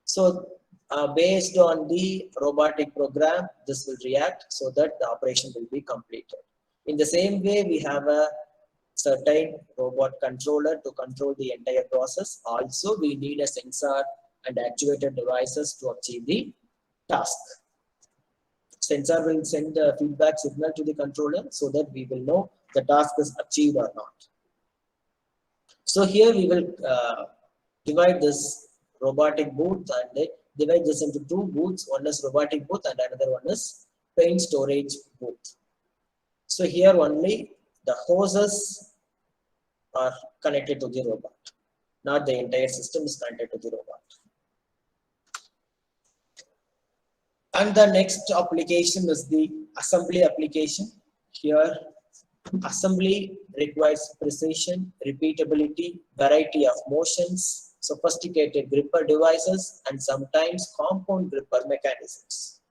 So based on the robotic program, this will react so that the operation will be completed. In the same way, we have a certain robot controller to control the entire process. Also, we need a sensor and actuator devices to achieve the task. Sensor will send a feedback signal to the controller so that we will know the task is achieved or not. So here we will divide this robotic booth and divide this into two booths. One is robotic booth and another one is paint storage booth. So here only the hoses are connected to the robot, not the entire system is connected to the robot. And the next application is the assembly application. Here, assembly requires precision, repeatability, variety of motions, sophisticated gripper devices, and sometimes compound gripper mechanisms.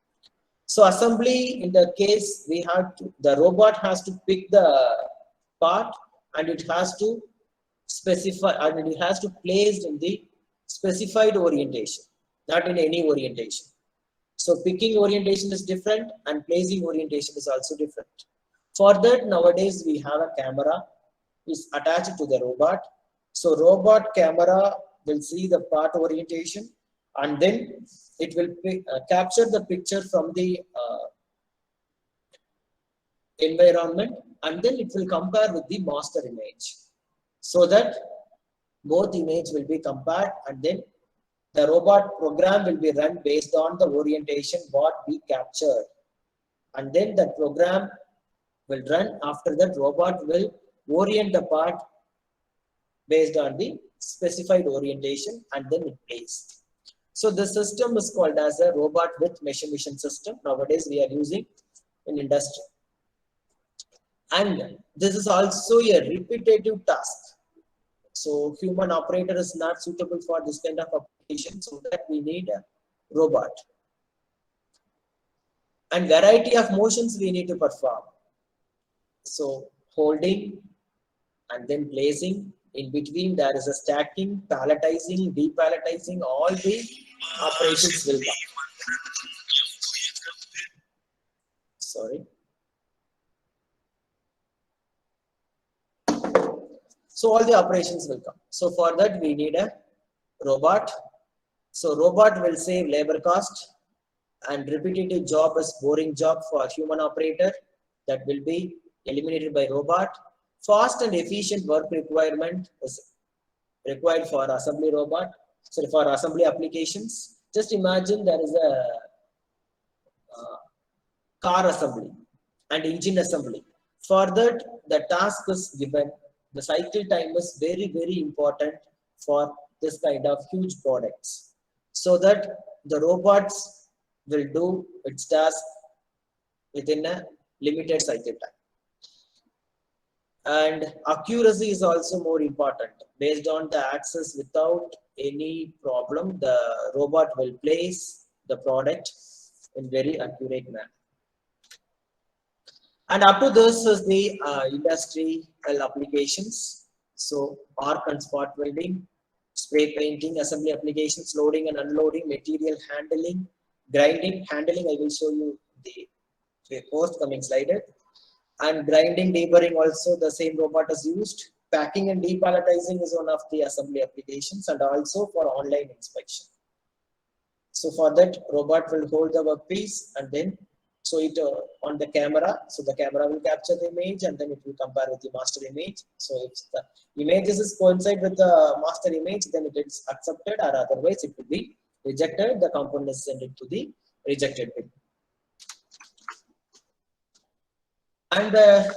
So assembly, in the case, the robot has to pick the part and it has to specify, and it has to place in the specified orientation, not in any orientation. So picking orientation is different and placing orientation is also different. For that, nowadays we have a camera is attached to the robot. So robot camera will see the part orientation and then it will capture the picture from the environment, and then it will compare with the master image, so that both images will be compared, and then the robot program will be run based on the orientation what we captured, and then the program will run. After that, robot will orient the part based on the specified orientation, and then it plays. So the system is called as a robot with machine vision system. Nowadays we are using in industry. And this is also a repetitive task. So human operator is not suitable for this kind of application, so that we need a robot. And variety of motions we need to perform. So holding and then placing, in between there is a stacking, palletizing, depalletizing, all the operations will come. Sorry. So all the operations will come. So for that we need a robot. So robot will save labor cost, and repetitive job is boring job for human operator, that will be eliminated by robot. Fast and efficient work requirement is required for assembly robot. So for assembly applications, just imagine there is a car assembly and engine assembly. For that, the task is given. The cycle time is very, very important for this kind of huge products, so that the robots will do its task within a limited cycle time. And accuracy is also more important. Based on the access, without any problem, the robot will place the product in very accurate manner. And up to this is the industrial applications. So arc and spot welding, spray painting, assembly applications, loading and unloading, material handling, grinding. Handling, I will show you the forthcoming slide. And grinding, deburring also the same robot is used. Packing and depalletizing is one of the assembly applications, and also for online inspection. So for that, robot will hold the workpiece and then show it on the camera. So the camera will capture the image, and then it will compare with the master image. So if the images is coincide with the master image, then it is accepted, or otherwise it will be rejected. The component is sent to the rejected bin. And the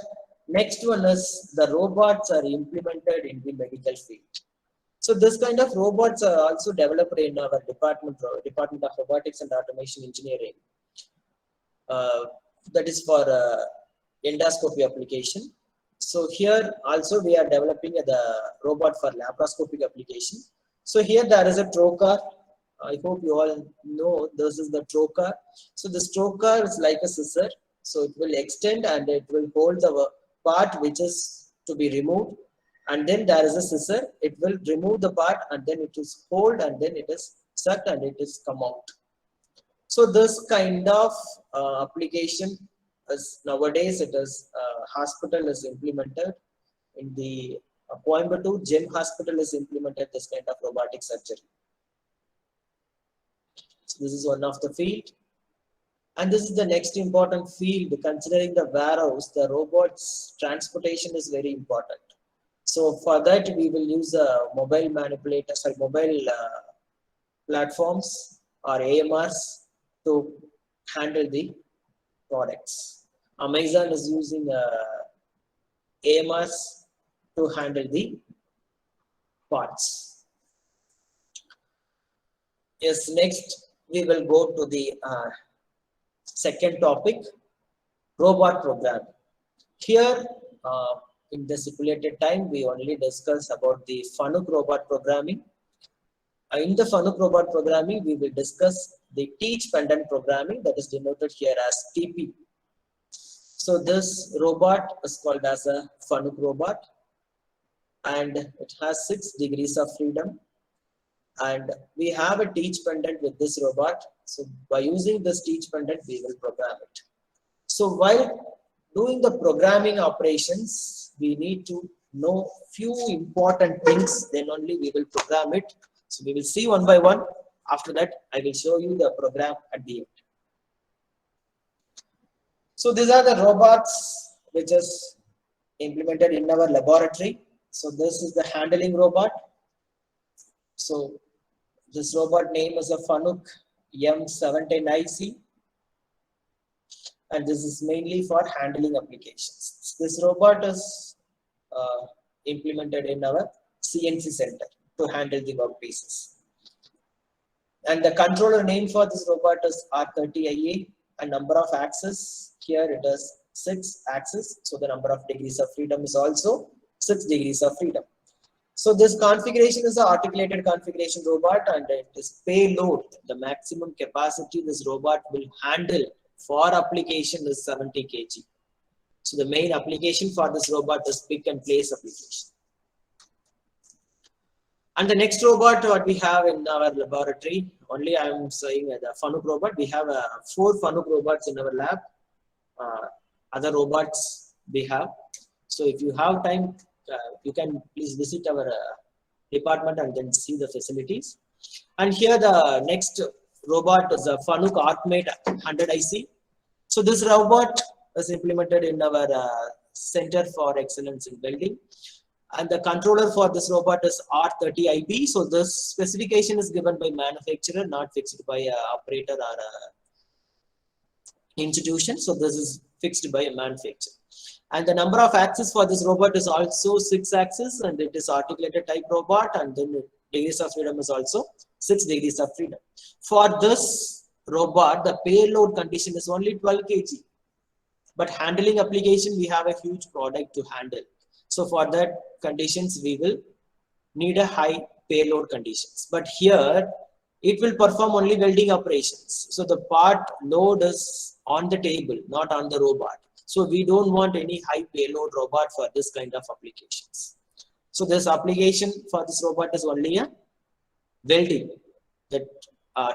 next one is the robots are implemented in the medical field. So this kind of robots are also developed in our Department of Robotics and Automation Engineering. That is for endoscopy application. So here also we are developing the robot for laparoscopic application. So here there is a trocar. I hope you all know this is the trocar. So this trocar is like a scissor. So it will extend and it will hold the part which is to be removed. And then there is a scissor. It will remove the part, and then it is hold, and then it is sucked, and it is come out. So this kind of application is nowadays it is hospital is implemented in the Coimbatore GEM hospital is implemented this kind of robotic surgery. So this is one of the field. And this is the next important field. Considering the warehouse, the robots transportation is very important. So for that, we will use mobile manipulators or mobile platforms or AMRs to handle the products. Amazon is using AMRs to handle the parts. Yes, next we will go to the second topic, robot programming. Here, in the stipulated time, we only discuss about the FANUC robot programming. In the FANUC robot programming, we will discuss the teach pendant programming, that is denoted here as TP. So this robot is called as a FANUC robot, and it has 6 degrees of freedom. And we have a teach pendant with this robot. So by using this teach pendant, we will program it. So while doing the programming operations, we need to know few important things, then only we will program it. So we will see one by one. After that, I will show you the program at the end. So these are the robots which is implemented in our laboratory. So this is the handling robot. So this robot name is a Fanuc M17IC, and this is mainly for handling applications. This robot is implemented in our CNC center to handle the workpieces. And the controller name for this robot is R30IA, and number of axes, here it is 6 axes. So the number of degrees of freedom is also 6 degrees of freedom. So this configuration is an articulated configuration robot, and it is payload. The maximum capacity this robot will handle for application is 70 kg. So the main application for this robot is pick and place application. And the next robot what we have in our laboratory, only I am saying the Fanuc robot. We have 4 Fanuc robots in our lab. Other robots we have. So if you have time, you can please visit our department and then see the facilities. And here the next robot is the Fanuc ArcMate 100IC. So this robot is implemented in our Center for Excellence in Welding. And the controller for this robot is R30IB. So this specification is given by manufacturer, not fixed by operator or institution. So this is fixed by a manufacturer. And the number of axes for this robot is also 6 axes, and it is articulated type robot, and then degrees of freedom is also 6 degrees of freedom. For this robot, the payload condition is only 12 kg. But handling application, we have a huge product to handle. So for that conditions, we will need a high payload conditions. But here, it will perform only welding operations. So the part load is on the table, not on the robot. So we don't want any high payload robot for this kind of applications. So this application for this robot is only a welding. The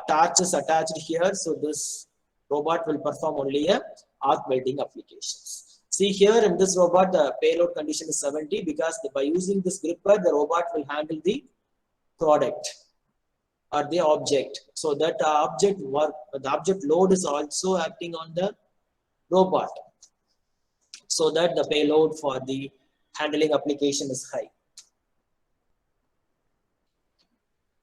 torch is attached here. So this robot will perform only a arc welding applications. See here in this robot, the payload condition is 70 because by using this gripper, the robot will handle the product or the object. So that the object load is also acting on the robot, so that the payload for the handling application is high.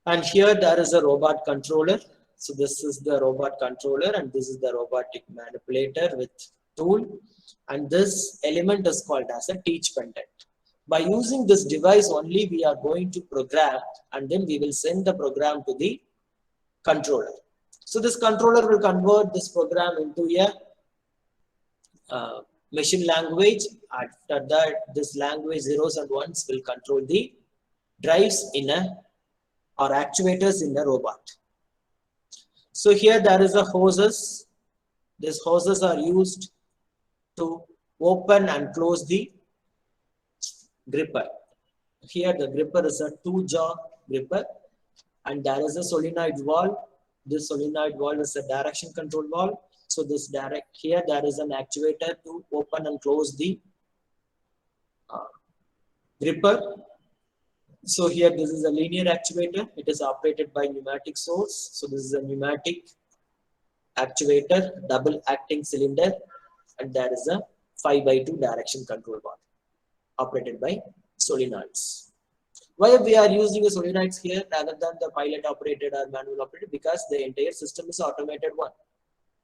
And here there is a robot controller. So this is the robot controller, and this is the robotic manipulator with tool. And this element is called as a teach pendant. By using this device only, we are going to program, and then we will send the program to the controller. So this controller will convert this program into a machine language. After that, this language zeros and ones will control the drives in a or actuators in a robot. So here there is a hoses. These hoses are used to open and close the gripper. Here the gripper is a 2-jaw gripper, and there is a solenoid valve. This solenoid valve is a direction control valve. So this here there is an actuator to open and close the gripper. So here this is a linear actuator. It is operated by pneumatic source. So this is a pneumatic actuator, double acting cylinder, and there is a 5x2 direction control valve operated by solenoids. Why we are using the solenoids here rather than the pilot operated or manual operated? Because the entire system is automated one.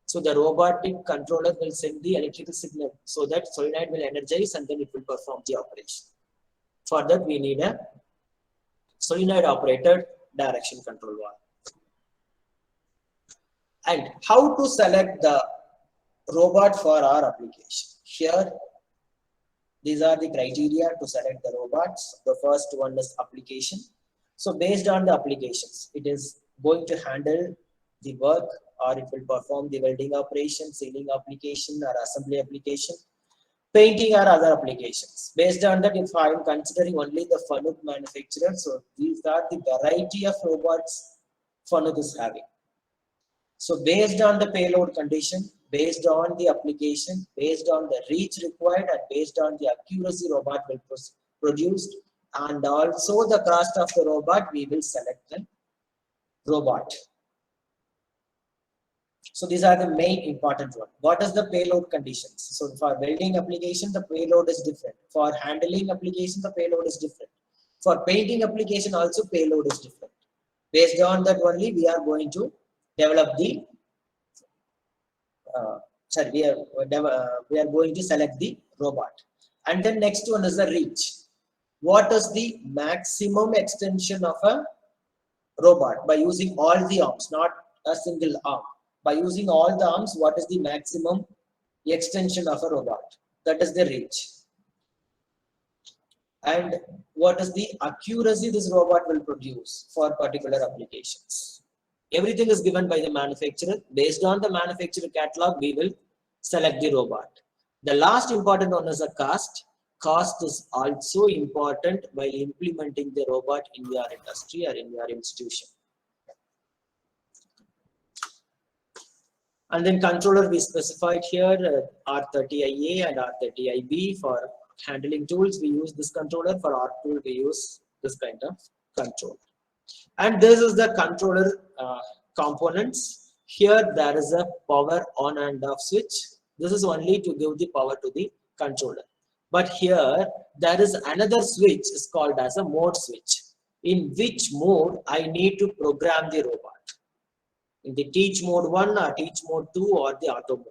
So the robotic controller will send the electrical signal so that solenoid will energize and then it will perform the operation. For that we need a solenoid operated direction control valve. And how to select the robot for our application? Here, these are the criteria to select the robots. The first one is application. So based on the applications, it is going to handle the work, or it will perform the welding operation, sealing application, or assembly application, painting, or other applications. Based on that, if I am considering only the Fanuc manufacturer, so these are the variety of robots Fanuc is having. So based on the payload condition, based on the application, based on the reach required, and based on the accuracy robot will produce, and also the cost of the robot, we will select the robot. So these are the main important one. What is the payload conditions? So for welding application, the payload is different. For handling application, the payload is different. For painting application also payload is different. Based on that only we are going to develop the we are going to select the robot. And then next one is the reach. What is the maximum extension of a robot by using all the arms, not a single arm? By using all the arms, what is the maximum extension of a robot? That is the reach. And what is the accuracy this robot will produce for particular applications? Everything is given by the manufacturer. Based on the manufacturer catalog, we will select the robot. The last important one is a cost. Cost is also important while implementing the robot in your industry or in your institution. And then controller we specified here R30IA and R30IB. For handling tools we use this controller. For R tool we use this kind of controller. And this is the controller components. Here there is a power on and off switch. This is only to give the power to the controller. But here there is another switch is called as a mode switch. In which mode I need to program the robot. In the teach mode 1 or teach mode 2 or the auto mode.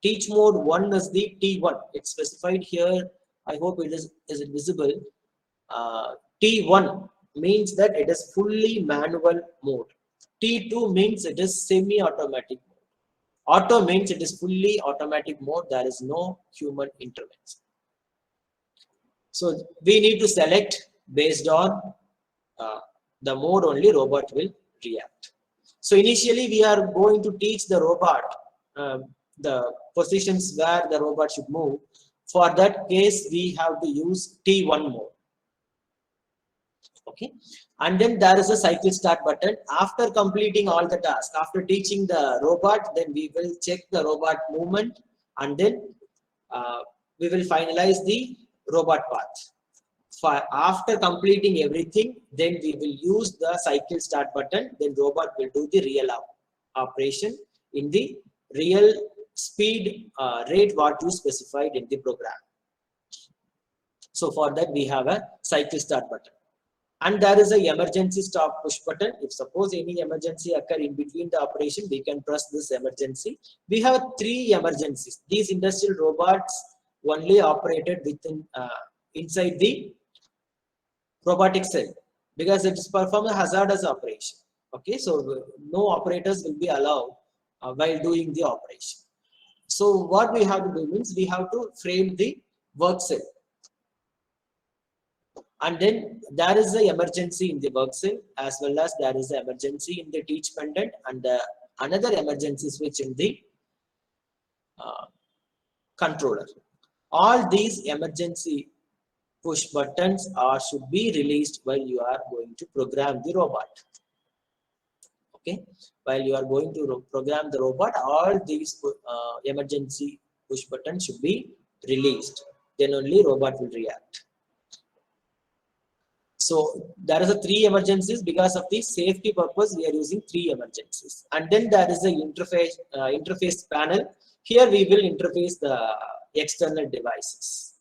Teach mode 1 is the T1. It's specified here. I hope it is it visible. T1 means that it is fully manual mode. T2 means it is semi-automatic mode. Auto means it is fully automatic mode. There is no human intervention. So we need to select based on the mode only robot will react. So initially we are going to teach the robot the positions where the robot should move. For that case, we have to use T1 mode. Okay, and then there is a cycle start button. After completing all the tasks, after teaching the robot, then we will check the robot movement, and then we will finalize the robot path. After completing everything, then we will use the cycle start button. Then robot will do the real operation in the real speed rate what you specified in the program. So for that we have a cycle start button. And there is a emergency stop push button. If suppose any emergency occur in between the operation, we can press this emergency. We have 3 emergencies. These industrial robots only operated within inside the robotic cell because it is perform a hazardous operation. Okay, so no operators will be allowed while doing the operation. So what we have to do means we have to frame the work cell. And then there is the emergency in the work cell as well as there is the emergency in the teach pendant and another emergency switch in the controller. All these emergency push buttons should be released while you are going to program the robot. Okay, while you are going to program the robot, all these emergency push buttons should be released. Then only robot will react. So there is a 3 emergencies because of the safety purpose. We are using 3 emergencies, and then there is a interface panel. Here we will interface the external devices.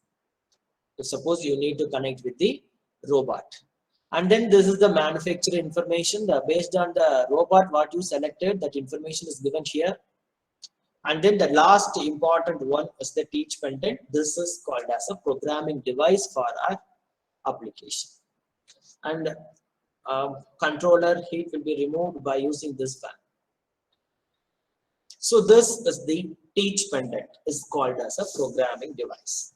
So suppose you need to connect with the robot, and then this is the manufacturer information. Based on the robot what you selected, that information is given here. And then the last important one is the teach pendant. This is called as a programming device for our application. And controller heat will be removed by using this fan. So this is the teach pendant, is called as a programming device.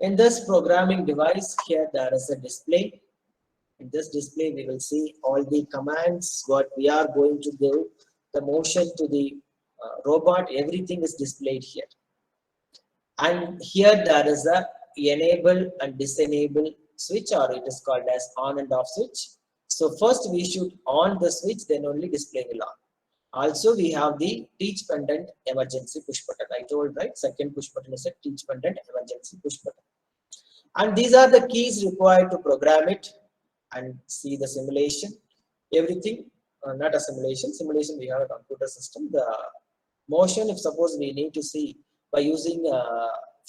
In this programming device, here there is a display. In this display, we will see all the commands, what we are going to give, the motion to the robot, everything is displayed here. And here there is a enable and disable switch, or it is called as on and off switch. So first we should on the switch, then only display will on. Also we have the teach pendant emergency push button. I told, right, second push button is a teach pendant emergency push button. And these are the keys required to program it and see the simulation, everything. not a simulation. Simulation, we have a computer system. The motion, if suppose we need to see by using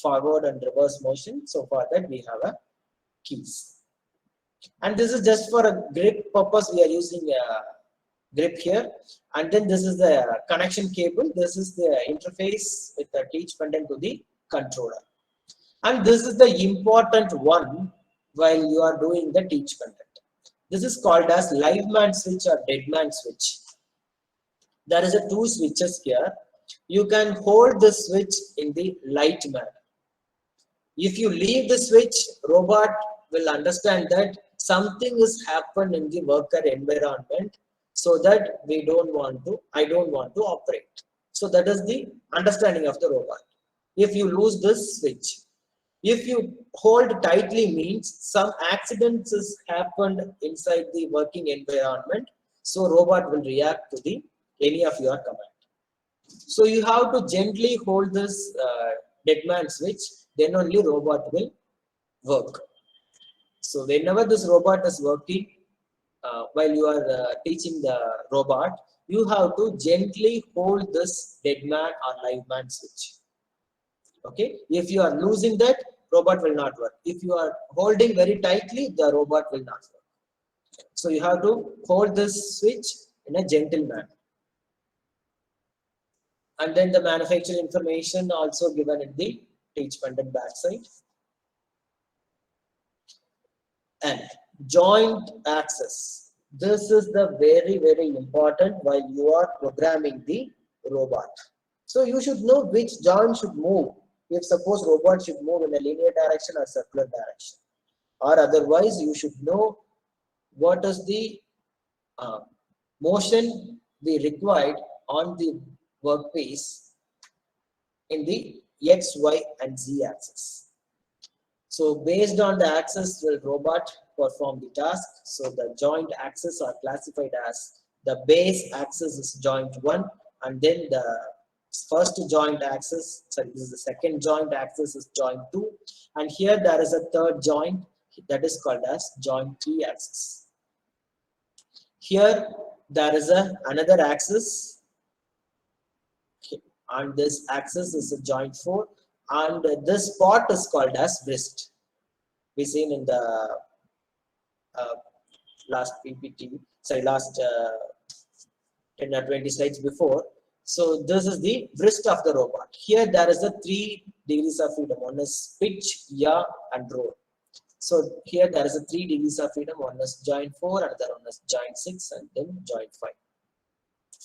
forward and reverse motion, so for that we have a keys. And this is just for a grip purpose. We are using a grip here, and then this is the connection cable. This is the interface with the teach pendant to the controller, and this is the important one while you are doing the teach pendant. This is called as live man switch or dead man switch. There is a two switches here. You can hold the switch in the light manner. If you leave the switch, robot will understand that something has happened in the worker environment, so that I don't want to operate. So that is the understanding of the robot. If you lose this switch, if you hold tightly means some accidents has happened inside the working environment, so robot will react to the any of your command. So you have to gently hold this dead man switch, then only robot will work. So whenever this robot is working, while you are teaching the robot, you have to gently hold this dead man or live man switch. Okay, if you are losing that, robot will not work. If you are holding very tightly, the robot will not work. So you have to hold this switch in a gentle manner. And then the manufacturer information also given in the teach pendant backside. And joint access. This is the very important while you are programming the robot. So you should know which joint should move. If suppose robot should move in a linear direction or circular direction, or otherwise you should know what is the motion we required on the workpiece in the X, Y, and Z axis. So based on the axis, will robot perform the task. So the joint axis are classified as the base axis is joint 1, and then the first joint axis, sorry, this is the second joint axis is joint 2, and here there is a third joint that is called as joint 3 axis. Here there is another axis, and this axis is a joint 4, and this part is called as wrist. We seen in the last PPT, sorry, last 10 or 20 slides before. So this is the wrist of the robot. Here there is a 3 degrees of freedom. One is pitch, yaw, and roll. So here there is a 3 degrees of freedom. One is joint 4, another one is joint 6, and then joint 5.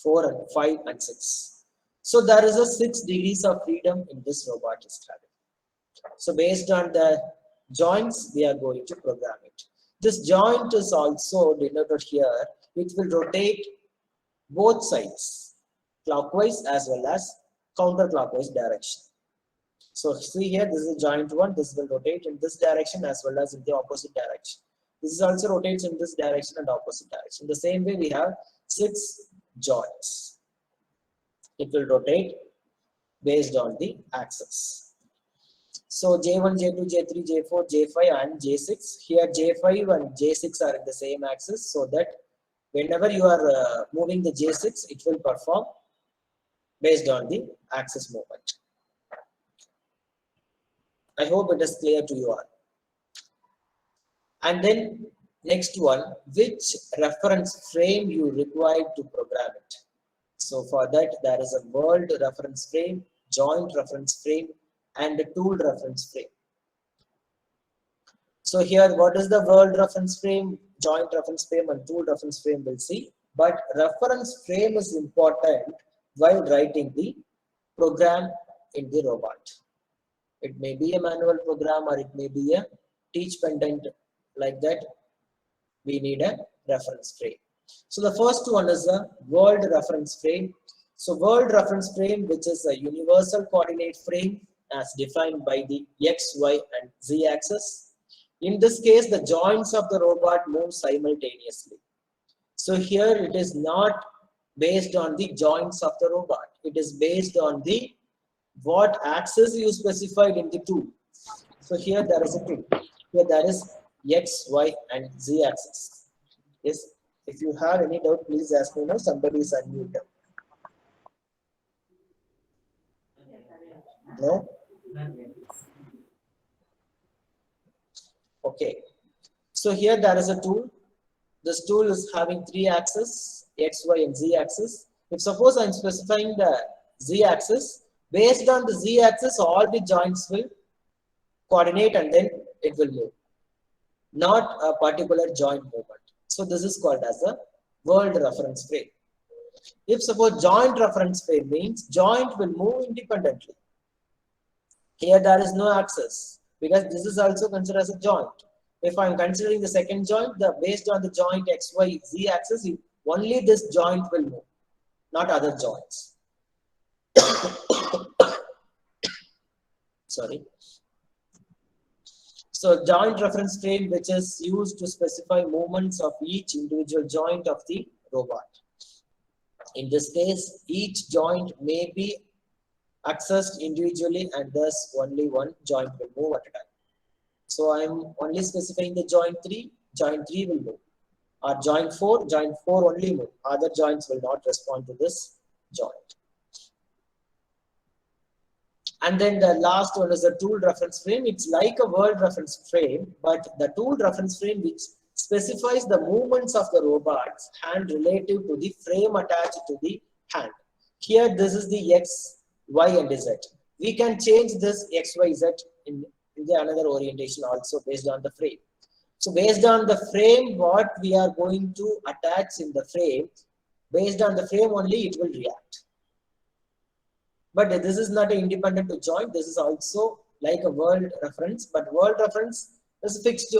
4 and 5 and 6. So there is a 6 degrees of freedom in this robot is having. So based on the joints, we are going to program it. This joint is also denoted here, which will rotate both sides, clockwise as well as counterclockwise direction. So see here, this is joint 1, this will rotate in this direction as well as in the opposite direction. This also rotates in this direction and opposite direction. The same way we have 6 joints. It will rotate based on the axis. So J1, J2, J3, J4, J5 and J6. Here J5 and J6 are in the same axis, so that whenever you are moving the J6, it will perform based on the axis movement. I hope it is clear to you all. And then next one, which reference frame you require to program it. So for that, there is a world reference frame, joint reference frame, and a tool reference frame. So here, what is the world reference frame, joint reference frame, and tool reference frame we'll see. But reference frame is important while writing the program in the robot. It may be a manual program or it may be a teach pendant like that. We need a reference frame. So the first one is a world reference frame. So world reference frame, which is a universal coordinate frame as defined by the X, Y, and Z axis. In this case, the joints of the robot move simultaneously. So here it is not based on the joints of the robot. It is based on the what axis you specified in the tool. So here there is a tool. Here there is X, Y, and Z axis. Yes. If you have any doubt, please ask me now. Somebody is unmuted. No? Okay. So here there is a tool. This tool is having 3 axes, X, Y, and Z axis. If suppose I'm specifying the Z axis, based on the Z axis, all the joints will coordinate and then it will move, not a particular joint movement. So this is called as a world reference frame. If suppose joint reference frame means joint will move independently. Here there is no axis because this is also considered as a joint. If I am considering the second joint, based on the joint X, Y, Z axis, only this joint will move, not other joints. Sorry. So joint reference frame, which is used to specify movements of each individual joint of the robot. In this case, each joint may be accessed individually and thus only one joint will move at a time. So I'm only specifying the joint 3 will move. Or joint 4 only move. Other joints will not respond to this joint. And then the last one is the tool reference frame. It's like a world reference frame, but the tool reference frame which specifies the movements of the robot's hand relative to the frame attached to the hand. Here this is the X, Y, and Z. We can change this X, Y, Z in the another orientation also based on the frame. So based on the frame, what we are going to attach in the frame, based on the frame only it will react. But this is not independent to joint. This is also like a world reference, but world reference is fixed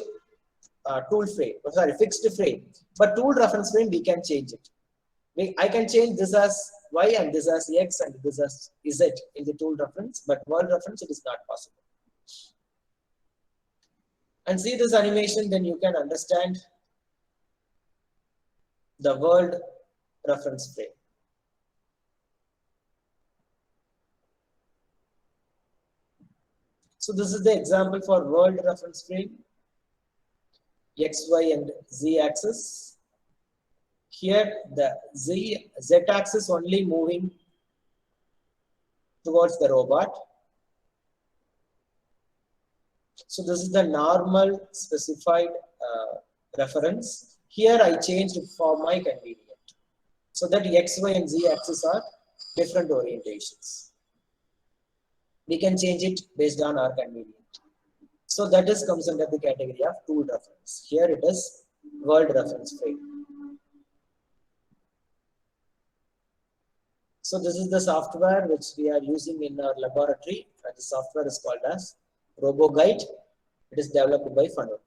tool frame. Sorry, fixed frame. But tool reference frame we can change it. I can change this as Y and this as X and this as Z in the tool reference, but world reference it is not possible. And see this animation, then you can understand the world reference frame. So this is the example for world reference frame, X, Y, and Z axis. Here the Z axis only moving towards the robot. So this is the normal specified reference. Here I changed for my convenience. So that X, Y, and Z axis are different orientations. We can change it based on our convenience. So that is comes under the category of tool reference. Here it is world reference frame. So this is the software which we are using in our laboratory. And the software is called as RoboGuide. It is developed by Fanuc.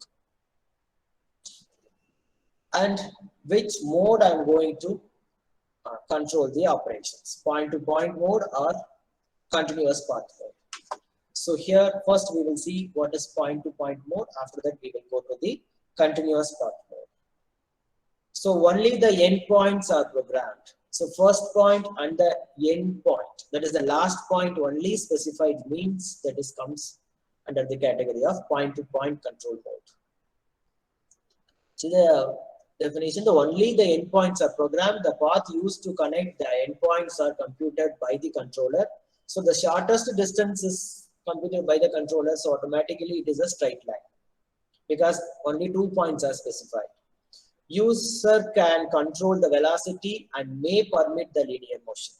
And which mode I am going to control the operations, point-to-point mode or continuous path mode. So here first we will see what is point-to-point mode. After that we will go to the continuous path mode. So only the endpoints are programmed. So first point and the end point, that is the last point only specified means that is comes under the category of point-to-point control mode. So the definition, only the endpoints are programmed. The path used to connect the endpoints are computed by the controller. So the shortest distance is computed by the controller. So automatically it is a straight line because only 2 points are specified. User can control the velocity and may permit the linear motion.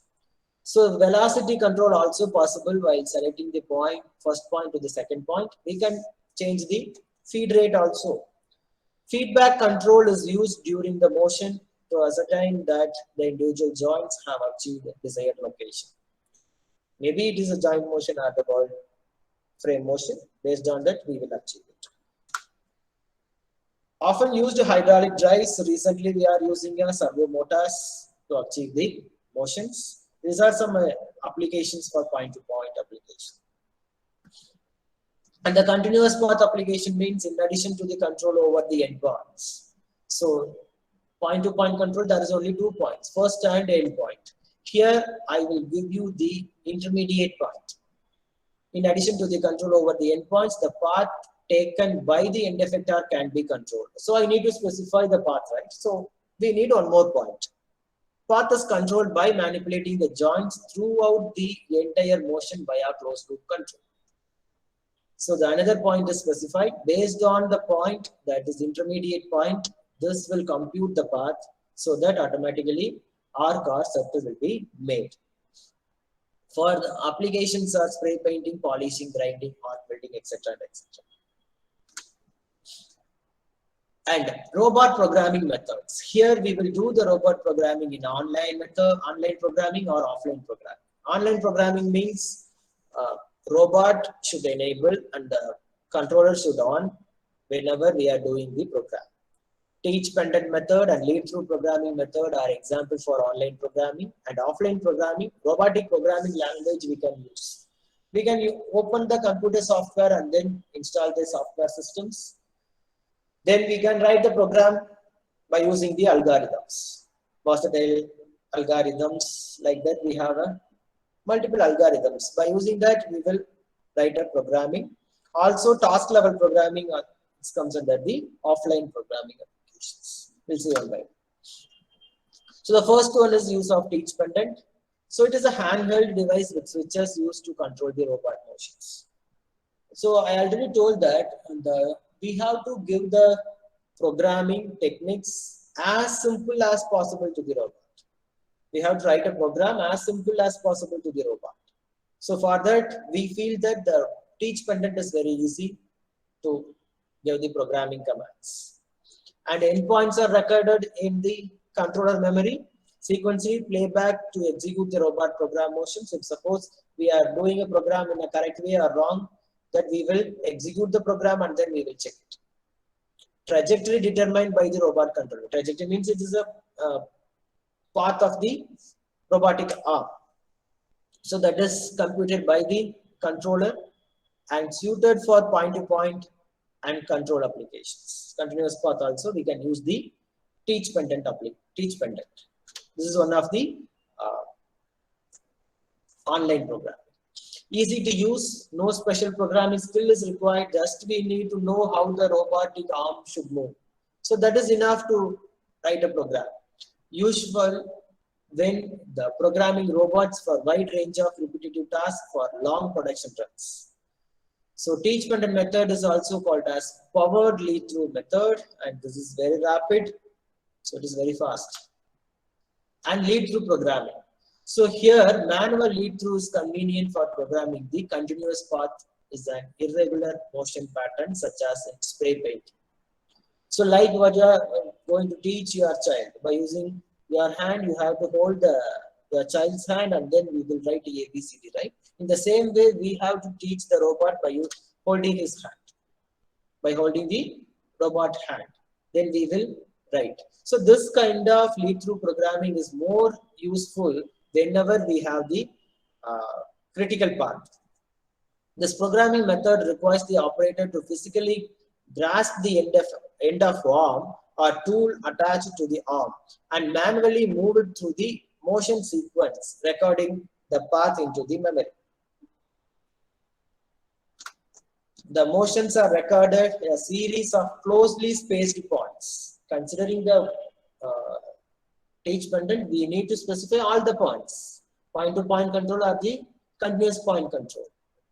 So velocity control also possible while selecting the point, first point to the second point. We can change the feed rate also. Feedback control is used during the motion to ascertain that the individual joints have achieved the desired location. Maybe it is a joint motion or the ball frame motion. Based on that, we will achieve it. Often used hydraulic drives. Recently, we are using servo motors to achieve the motions. These are some applications for point-to-point application. And the continuous path application means in addition to the control over the endpoints. So point-to-point control, there is only 2 points, first and end point. Here I will give you the intermediate point. In addition to the control over the endpoints, the path taken by the end effector can be controlled. So I need to specify the path, right? So we need one more point. Path is controlled by manipulating the joints throughout the entire motion via closed loop control. So the another point is specified based on the point, that is intermediate point. This will compute the path so that automatically arc or circle will be made. For the applications are spray painting, polishing, grinding, arc welding, etc. etc. And robot programming methods. Here we will do the robot programming in online method, online programming or offline programming. Online programming means robot should enable and the controller should on whenever we are doing the program. Teach pendant method and lead through programming method are examples for online programming. And offline programming, robotic programming language we can use. We can open the computer software and then install the software systems. Then we can write the program by using the algorithms, versatile algorithms like that. We have multiple algorithms. By using that, we will write a programming. Also, task level programming comes under the offline programming applications. We'll see one by one. So the first one is use of teach pendant. So it is a handheld device with switches used to control the robot motions. So I already told that we have to give the programming techniques as simple as possible to the robot. We have to write a program as simple as possible to the robot. So for that, we feel that the teach pendant is very easy to give the programming commands. And endpoints are recorded in the controller memory. Sequentially playback to execute the robot program motions. If suppose we are doing a program in a correct way or wrong, that we will execute the program and then we will check it. Trajectory determined by the robot controller. Trajectory means it is a path of the robotic arm. So that is computed by the controller and suited for point-to-point and control applications. Continuous path also we can use the teach pendant. This is one of the online program. Easy to use, no special programming skill is required, just we need to know how the robotic arm should move. So that is enough to write a program. Useful when the programming robots for wide range of repetitive tasks for long production runs. So teach pendant method is also called as powered lead through method, and this is very rapid, so it is very fast. And lead through programming. So here, manual lead through is convenient for programming. The continuous path is an irregular motion pattern such as in spray painting. So like what you are going to teach your child, by using your hand, you have to hold the child's hand and then we will write ABCD, right? In the same way, we have to teach the robot by holding his hand. By holding the robot hand, then we will write. So this kind of lead through programming is more useful whenever we have the critical part. This programming method requires the operator to physically grasp the end of arm or tool attached to the arm and manually move it through the motion sequence, recording the path into the memory. The motions are recorded in a series of closely spaced points. Considering the teach pendant, we need to specify all the points. Point-to-point control or the continuous point control.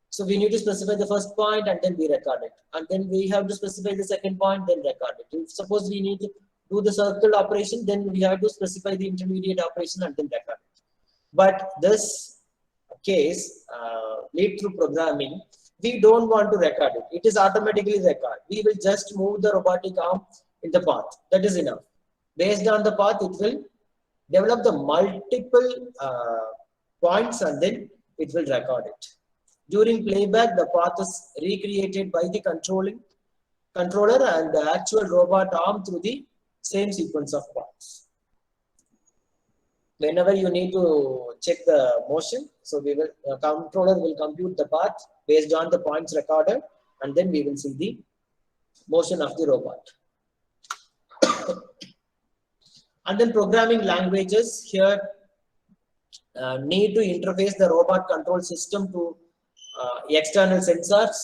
So we need to specify the first point and then we record it. And then we have to specify the second point, then record it. If suppose we need to do the circle operation, then we have to specify the intermediate operation and then record it. But this case, lead through programming, we don't want to record it. It is automatically recorded. We will just move the robotic arm in the path. That is enough. Based on the path, it will develop the multiple points and then it will record it. During playback, the path is recreated by the controller and the actual robot arm through the same sequence of points. Whenever you need to check the motion, so we will controller will compute the path based on the points recorded, and then we will see the motion of the robot. And then programming languages here need to interface the robot control system to external sensors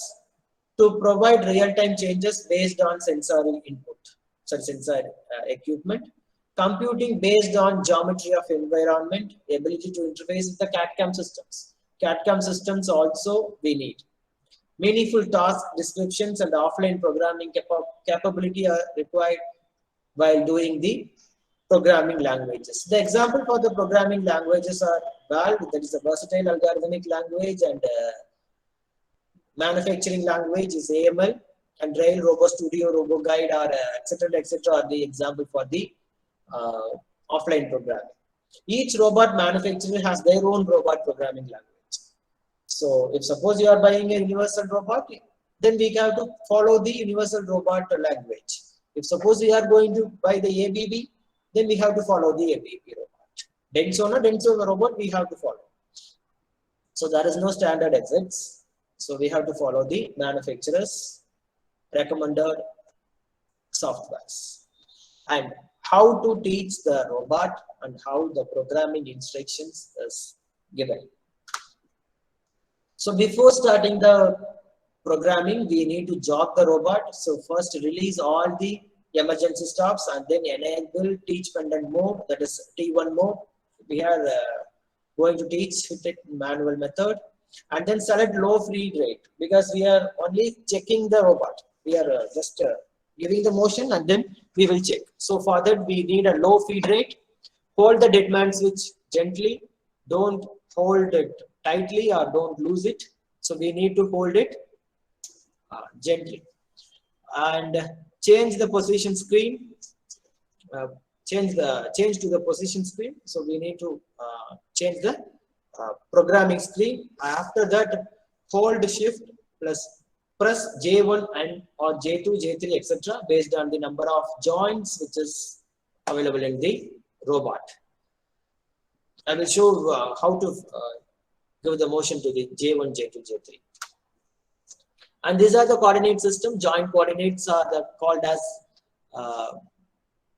to provide real-time changes based on sensory input, sensor equipment. Computing based on geometry of environment, ability to interface with the CAD/CAM systems. CAD/CAM systems also we need. Meaningful task descriptions and offline programming capability are required while doing the programming languages. The example for the programming languages are VALD, that is a versatile algorithmic language, and manufacturing language is AML, and Rail, RoboStudio, RoboGuide, or etc. are the example for the offline programming. Each robot manufacturer has their own robot programming language. So if suppose you are buying a universal robot, then we have to follow the universal robot language. If suppose we are going to buy the ABB, then we have to follow the ABB robot. Denso robot we have to follow. So there is no standard exits. So we have to follow the manufacturer's recommended softwares. And how to teach the robot and how the programming instructions is given. So before starting the programming, we need to jog the robot. So first release all the emergency stops and then enable teach pendant mode, that is T1 mode. We are going to teach it manual method, and then select low feed rate because we are only checking the robot. We are just giving the motion and then we will check. So for that we need a low feed rate. Hold the dead man switch gently. Don't hold it tightly or don't lose it. So we need to hold it gently. And change the position screen. Change to the position screen. So we need to change the programming screen. After that, hold shift plus press J1 and or J2, J3, etc. based on the number of joints which is available in the robot. I will show how to give the motion to the J1, J2, J3. And these are the coordinate system. Joint coordinates are called as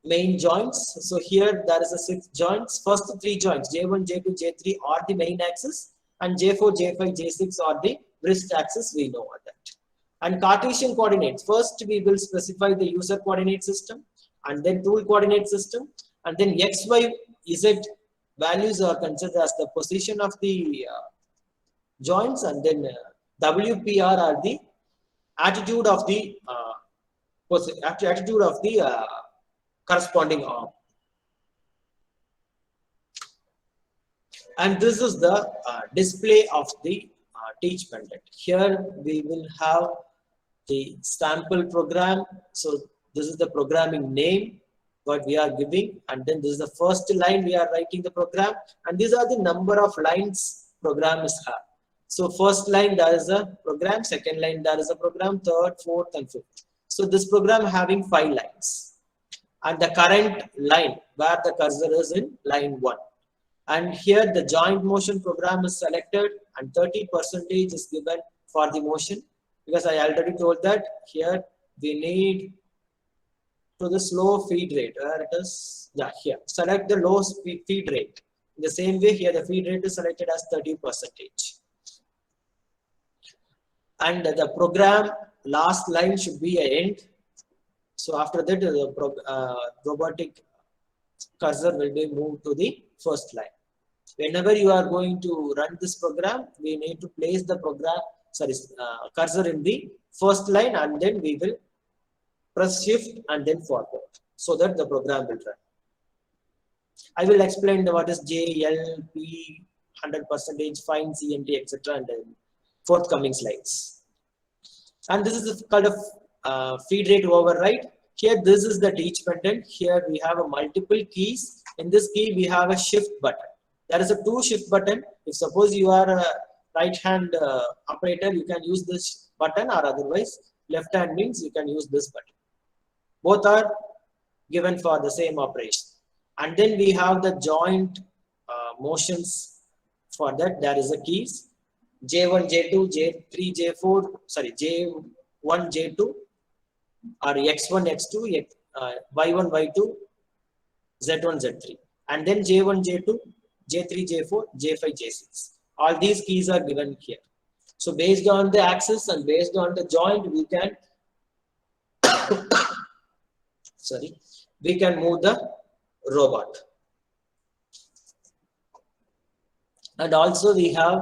main joints. So here there is a 6 joints. First 3 joints, J1, J2, J3 are the main axis, and J4, J5, J6 are the wrist axis. We know that. And Cartesian coordinates. First we will specify the user coordinate system, and then tool coordinate system, and then X, Y, Z values are considered as the position of the joints, and then WPR are the attitude of the corresponding arm. And this is the display of the teach pendant. Here we will have the sample program. So this is the programming name what we are giving, and then this is the first line we are writing the program, and these are the number of lines program is have. So first line there is a program, second line there is a program, third, fourth, and fifth. So this program having 5 lines, and the current line where the cursor is in line 1. And here the joint motion program is selected, and 30% is given for the motion, because I already told that here we need to the slow feed rate, where it is, yeah, here select the low feed rate. In the same way here the feed rate is selected as 30%. And the program last line should be an end. So after that the robotic cursor will be moved to the first line. Whenever you are going to run this program, we need to place the cursor in the first line, and then we will press shift and then forward, so that the program will run. I will explain what is J, L, P, 100%, fine, CNT, etc. and then forthcoming slides. And this is called a feed rate override. Here this is the teach pendant. Here we have a multiple keys. In this key we have a shift button. There is a 2 shift button. If suppose you are a right hand operator, you can use this button, or otherwise left hand means you can use this button. Both are given for the same operation. And then we have the joint motions. For that there is a keys J1, J2, J3, J4, J1, J2, or X1, X2, Y1, Y2, Z1, Z3, and then J1, J2, J3, J4, J5, J6. All these keys are given here. So based on the axis and based on the joint, we can we can move the robot. And also we have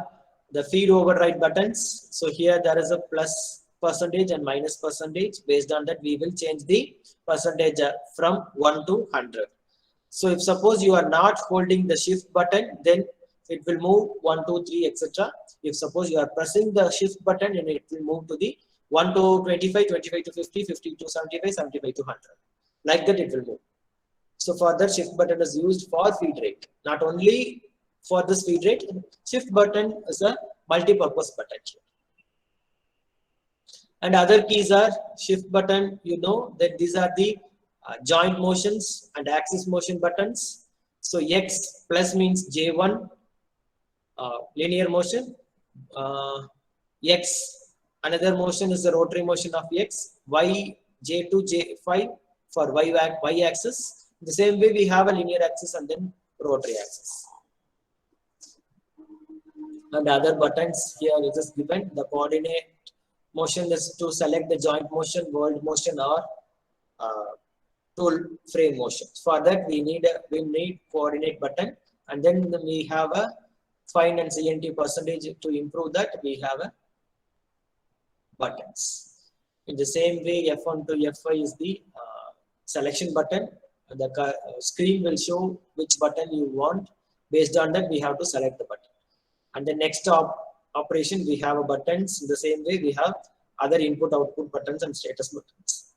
the feed override buttons. So here there is a plus percentage and minus percentage. Based on that, we will change the percentage from 1 to 100. So if suppose you are not holding the shift button, then it will move 1, 2, 3, etc. If suppose you are pressing the shift button, and it will move to the 1 to 25, 25 to 50, 50 to 75, 75 to 100. Like that it will move. So for that, shift button is used for feed rate. Not only for this feed rate, shift button is a multi-purpose button here. And other keys are shift button. You know that these are the joint motions and axis motion buttons. So X plus means J1 linear motion. X, another motion is the rotary motion of X. Y, J2, J5 for Y axis. The same way we have a linear axis and then rotary axis. And other buttons here it is given. The coordinate motion is to select the joint motion, world motion, or tool frame motion. For that we need coordinate button, and then we have a fine and CNT percentage. To improve that, we have a buttons. In the same way, F1 to F5 is the selection button. The screen will show which button you want. Based on that, we have to select the button. And the next operation, we have a buttons. In the same way, we have other input output buttons and status buttons.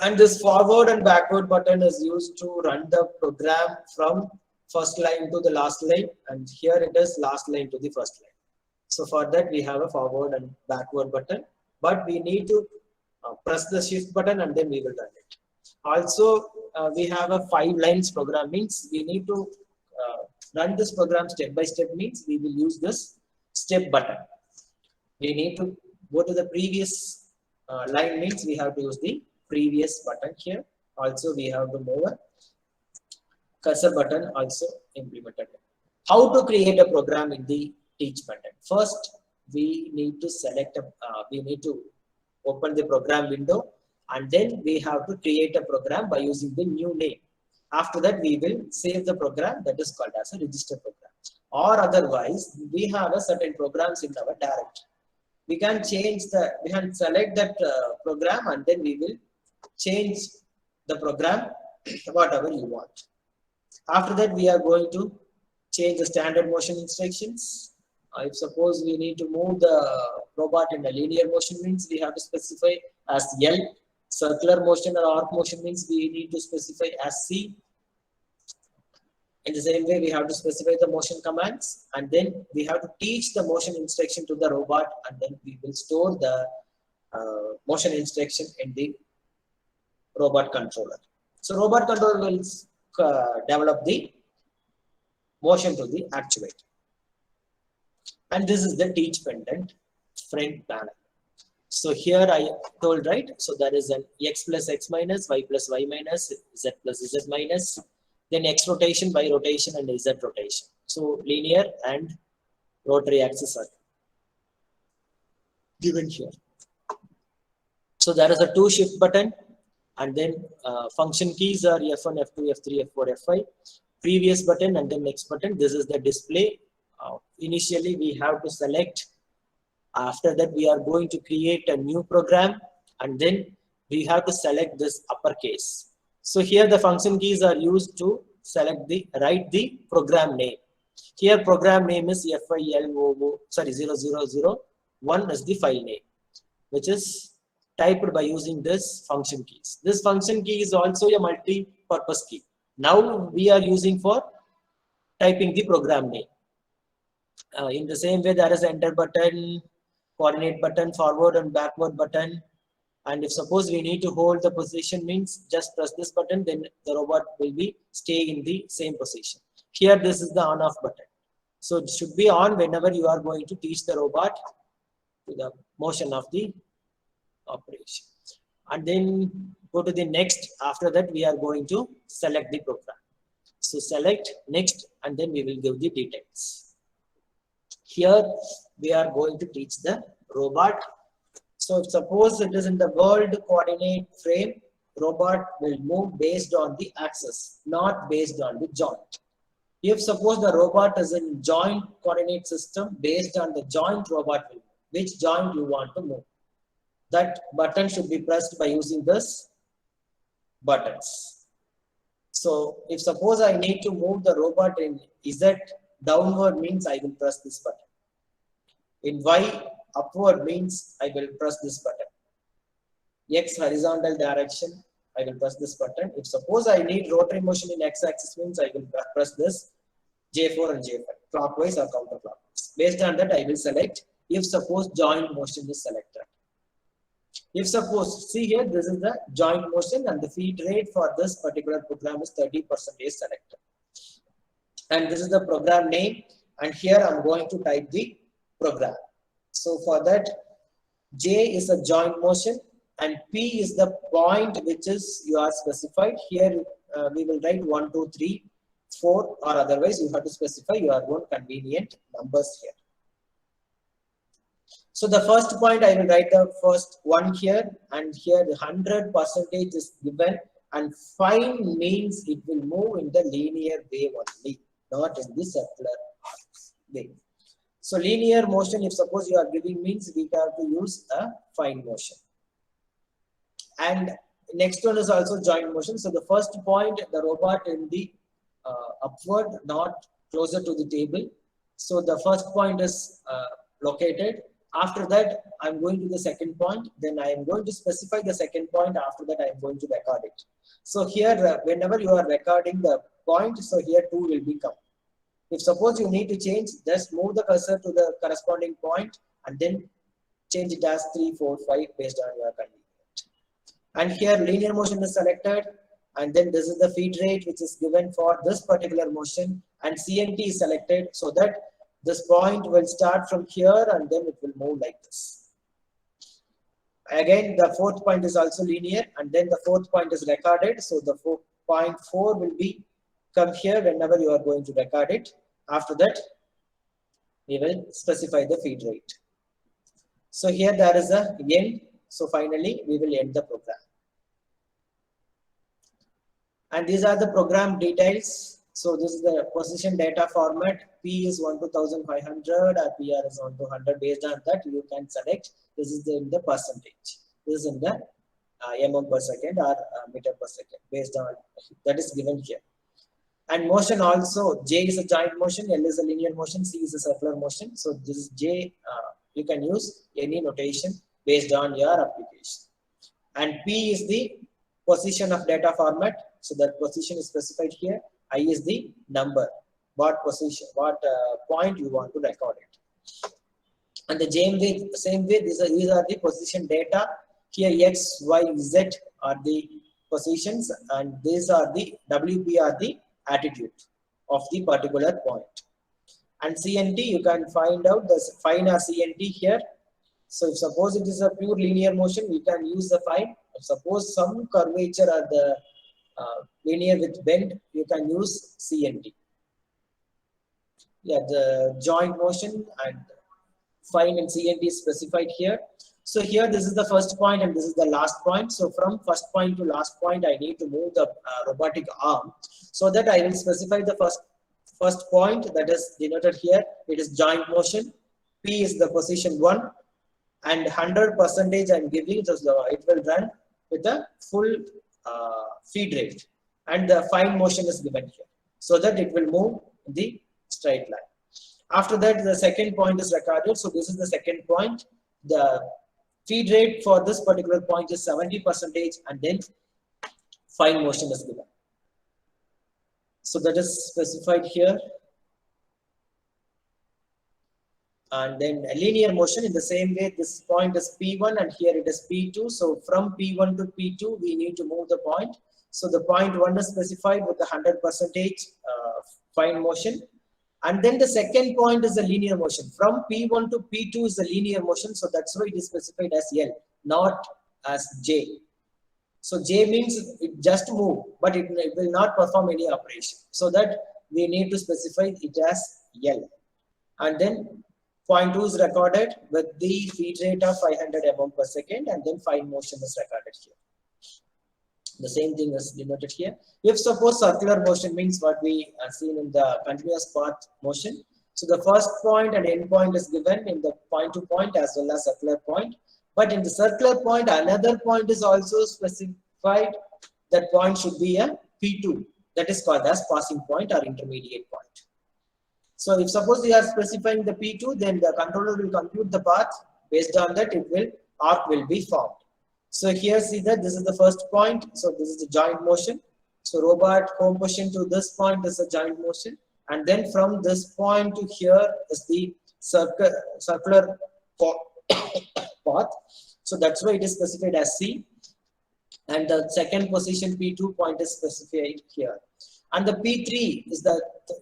And this forward and backward button is used to run the program from first line to the last line, and here it is last line to the first line. So for that we have a forward and backward button, but we need to press the shift button and then we will run it. Also we have a 5 lines program, means we need to run this program step by step, means we will use this step button. We need to go to the previous line, means we have to use the previous button here. Also we have to move a cursor button also implemented. How to create a program in the teach button? First we need to select we need to open the program window, and then we have to create a program by using the new name. After that we will save the program, that is called as a register program. Or otherwise we have a certain programs in our directory. We can select that program, and then we will change the program whatever you want. After that we are going to change the standard motion instructions. If suppose we need to move the robot in a linear motion, means we have to specify as L. Circular motion or arc motion means we need to specify as C. In the same way we have to specify the motion commands, and then we have to teach the motion instruction to the robot, and then we will store the motion instruction in the robot controller. So robot controller will develop the motion to the actuator. And this is the teach pendant front panel. So here I told, right? So there is an X plus X minus, Y plus Y minus, Z plus Z minus, then X rotation, Y rotation, and Z rotation. So linear and rotary axis are given here. So there is a 2 shift button, and then function keys are F1, F2, F3, F4, F5. Previous button and then next button. This is the display. Initially we have to select. After that we are going to create a new program, and then we have to select this uppercase. So here the function keys are used to write the program name. Here program name is FILOO, sorry, 0001 is the file name, which is typed by using this function keys. This function key is also a multi-purpose key. Now we are using for typing the program name. In the same way, there is enter button, coordinate button, forward and backward button. And if suppose we need to hold the position, means just press this button, then the robot will be stay in the same position. Here this is the on off button. So it should be on whenever you are going to teach the robot to the motion of the operation. And then go to the next. After that we are going to select the program. So select next, and then we will give the details. Here we are going to teach the robot. So suppose it is in the world coordinate frame, robot will move based on the axis, not based on the joint. If suppose the robot is in joint coordinate system, based on the joint robot will move. Which joint you want to move? That button should be pressed by using this buttons. So if suppose I need to move the robot in Z downward means I will press this button. In Y upward means I will press this button. X horizontal direction, I will press this button. If suppose I need rotary motion in X axis means I will press this J4 and J5, clockwise or counterclockwise. Based on that I will select if suppose joint motion is selected. If suppose, see here, this is the joint motion and the feed rate for this particular program is 30% selected. And this is the program name, and here I'm going to type the program. So for that, J is a joint motion and P is the point which is you are specified. Here we will write 1, 2, 3, 4, or otherwise you have to specify your own convenient numbers here. So the first point I will write the first one here, and here the 100% is given, and fine means it will move in the linear way only, not in the circular way. So linear motion, if suppose you are giving means we have to use a fine motion. And next one is also joint motion. So the first point, the robot in the upward, not closer to the table. So the first point is located. After that, I'm going to the second point. Then I am going to specify the second point. After that, I am going to record it. So here, whenever you are recording the point, so here 2 will become. If suppose you need to change, just move the cursor to the corresponding point and then change it as 3, 4, 5 based on your convenience. And here linear motion is selected, and then this is the feed rate which is given for this particular motion, and CNT is selected so that this point will start from here and then it will move like this. Again, the fourth point is also linear, and then the fourth point is recorded. So the 4.4 will be come here whenever you are going to record it. After that, we will specify the feed rate. So here there is a end. So finally, we will end the program. And these are the program details. So this is the position data format. P is 1 to 1500 or PR is 1 to 100. Based on that, you can select. This is in the percentage. This is in the mm per second or meter per second. Based on that is given here. And motion also, J is a joint motion, L is a linear motion, C is a circular motion. So this is J. You can use any notation based on your application. And P is the position of data format. So that position is specified here. I is the number, what position, what point you want to record it. And the same way, these are the position data. Here X, Y, Z are the positions, and these are the WP are the attitude of the particular point. And CNT, you can find out the fine or CNT here. So if suppose it is a pure linear motion, we can use the fine. If suppose some curvature or the linear with bend, you can use CNT. Yeah, the joint motion and fine and CNT is specified here. So here this is the first point and this is the last point. So from first point to last point, I need to move the robotic arm. So that I will specify the first point that is denoted here. It is joint motion. P is the position 1 and 100% I'm giving, so it will run with a full feed rate, and the fine motion is given here so that it will move in the straight line. After that, the second point is recorded. So this is the second point. The feed rate for this particular point is 70%, and then fine motion is given. So that is specified here. And then a linear motion in the same way, this point is P1 and here it is P2. So from P1 to P2, we need to move the point. So the point 1 is specified with the 100% fine motion. And then the second point is a linear motion. From P1 to P2 is a linear motion. So that's why it is specified as L, not as J. So J means it just move, but it will not perform any operation. So that we need to specify it as L. And then point 2 is recorded with the feed rate of 500 mm per second, and then fine motion is recorded here. The same thing is denoted here. If suppose circular motion means what we are seen in the continuous path motion. So the first point and end point is given in the point to point as well as circular point. But in the circular point, another point is also specified. That point should be a P2. That is called as passing point or intermediate point. So if suppose we are specifying the P2, then the controller will compute the path. Based on that, arc will be formed. So here see that this is the first point. So this is the joint motion. So robot home position to this point is a joint motion. And then from this point to here is the circular path. So that's why it is specified as C. And the second position P2 point is specified here. And the P3 is the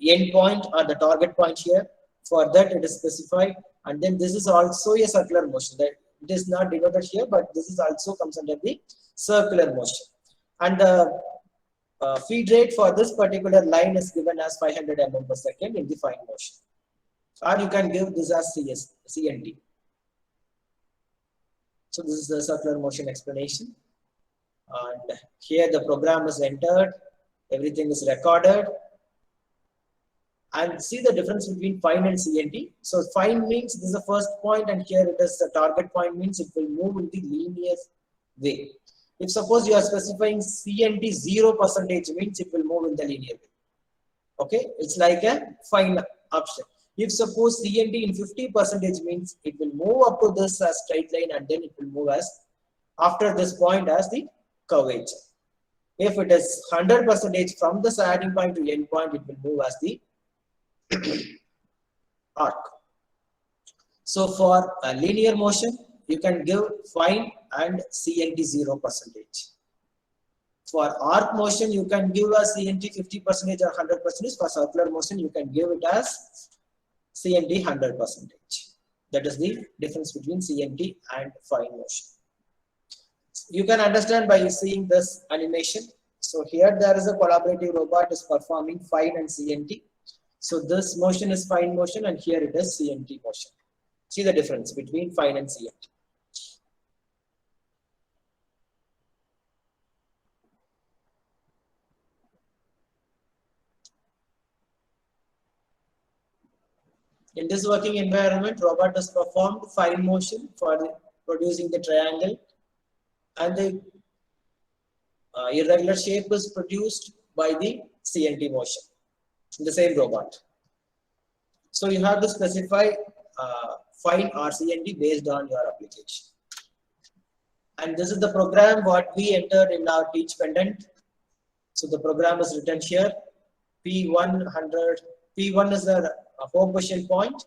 end point or the target point here. For that it is specified. And then this is also a circular motion. That it is not denoted here, but this is also comes under the circular motion. And the feed rate for this particular line is given as 500 mm per second in the fine motion. Or you can give this as CNT. So this is the circular motion explanation. And here the program is entered. Everything is recorded. And see the difference between fine and CNT. So fine means this is the first point and here it is the target point, means it will move in the linear way. If suppose you are specifying CNT 0% means it will move in the linear way. Okay, it's like a fine option. If suppose CNT in 50% means it will move up to this as straight line and then it will move as after this point as the curvature. If it is 100% from the starting point to end point, it will move as the arc. So for a linear motion, you can give fine and CNT 0%. For arc motion, you can give a CNT 50% or 100%. For circular motion, you can give it as CNT 100%. That is the difference between CNT and fine motion. You can understand by seeing this animation. So here there is a collaborative robot is performing fine and CNT. So this motion is fine motion and here it is CNT motion. See the difference between fine and CNT. In this working environment, robot has performed fine motion for producing the triangle, and the irregular shape is produced by the CNT motion in the same robot. So you have to specify fine or CNT based on your application. And this is the program what we entered in our teach pendant. So the program is written here. P100, P1 is a home position point,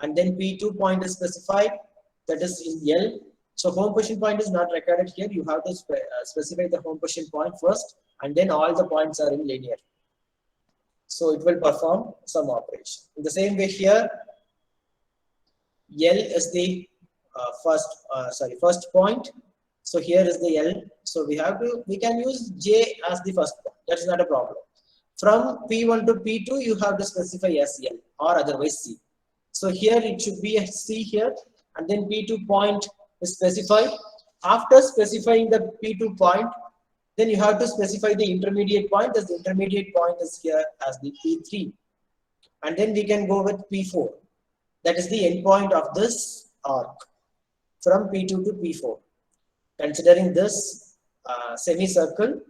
and then P2 point is specified, that is in L. So home position point is not recorded here. You have to specify the home position point first, and then all the points are in linear. So it will perform some operation. In the same way here, L is the first point. So here is the L. So we can use J as the first point. That is not a problem. From P1 to P2, you have to specify SL or otherwise C. So here it should be a C here, and then P2 point is specified. After specifying the P2 point, then you have to specify the intermediate point, as the intermediate point is here as the P3. And then we can go with P4. That is the end point of this arc from P2 to P4. Considering this semicircle,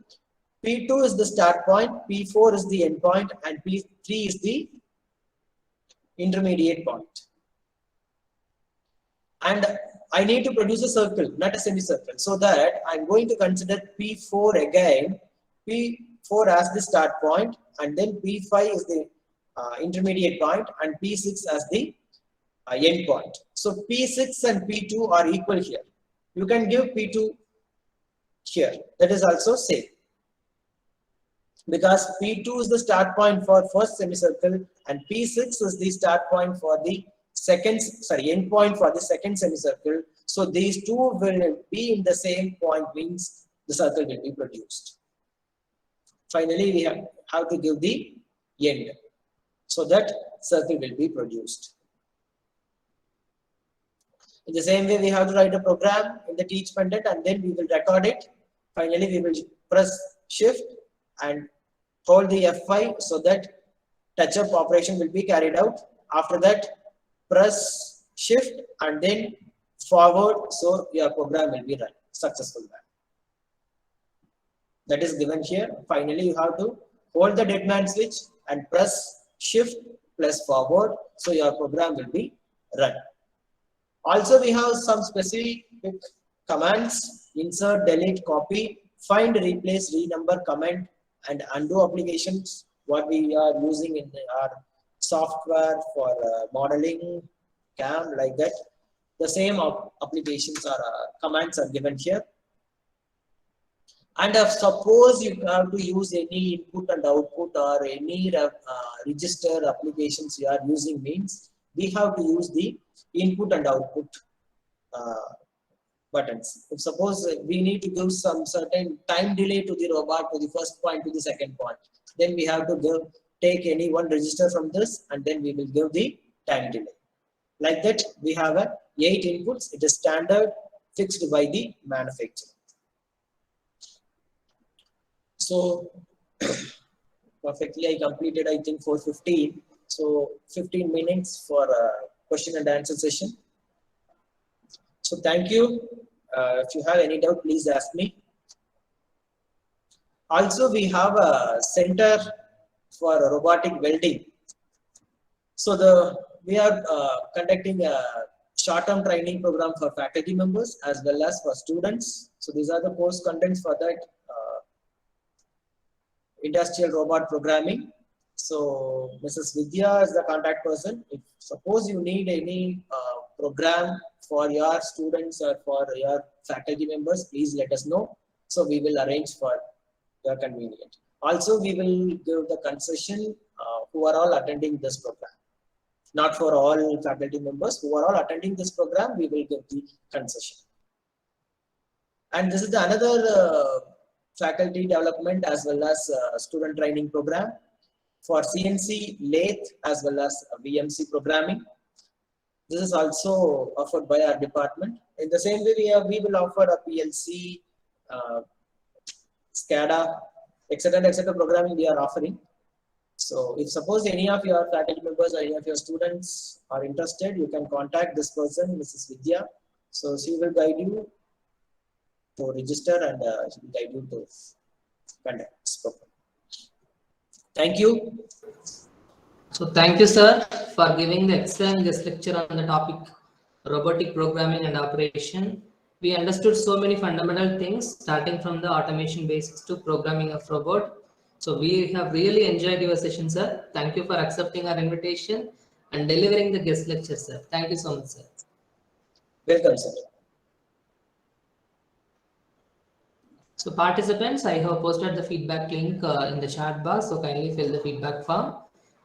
P2 is the start point, P4 is the end point, and P3 is the intermediate point. And I need to produce a circle, not a semicircle. So that I'm going to consider P4 again, P4 as the start point, and then P5 is the intermediate point, and P6 as the end point. So P6 and P2 are equal here. You can give P2 here. That is also same. Because P2 is the start point for first semicircle and P6 is the start point for the end point for the second semicircle. So these two will be in the same point, means the circle will be produced. Finally, we have to give the end so that circle will be produced. In the same way, we have to write a program in the teach pendant and then we will record it. Finally, we will press shift and hold the F5 so that touch-up operation will be carried out. After that, press shift and then forward, so your program will be run successfully. That is given here. Finally, you have to hold the dead man switch and press shift plus forward, so your program will be run. Also, we have some specific commands: insert, delete, copy, find, replace, renumber, comment, and undo applications. What we are using in our software for modeling, CAM, like that. The same applications or commands are given here. And if suppose you have to use any input and output or any register applications you are using, means we have to use the input and output buttons. If suppose we need to give some certain time delay to the robot to the first point to the second point, then we have to take any one register from this and then we will give the time delay. Like that, we have 8 inputs. It is standard fixed by the manufacturer. So perfectly, I completed, I think, 4:15. So 15 minutes for question and answer session. So thank you. If you have any doubt, please ask me. Also, we have a center for robotic welding. So we are conducting a short-term training program for faculty members as well as for students. So these are the course contents for that industrial robot programming. So Mrs. Vidya is the contact person. If suppose you need any program for your students or for your faculty members, please let us know. So we will arrange for your convenience. Also, we will give the concession who are all attending this program. Not for all faculty members, who are all attending this program, we will give the concession. And this is another faculty development as well as student training program for CNC lathe as well as VMC programming. This is also offered by our department. In the same way, we will offer a PLC, SCADA, etc. programming we are offering. So if suppose any of your faculty members or any of your students are interested, you can contact this person, Mrs. Vidya. So she will guide you to register and she will guide you to conduct this program. Thank you. So thank you, sir, for giving the excellent guest lecture on the topic robotic programming and operation. We understood so many fundamental things, starting from the automation basics to programming of robot. So we have really enjoyed your session, sir. Thank you for accepting our invitation and delivering the guest lecture, sir. Thank you so much, sir. Welcome, sir. So participants, I have posted the feedback link in the chat box. So kindly fill the feedback form.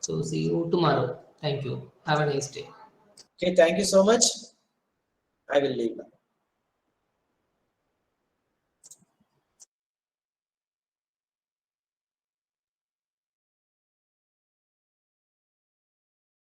So see you tomorrow. Thank you. Have a nice day. Okay, thank you so much. I will leave now.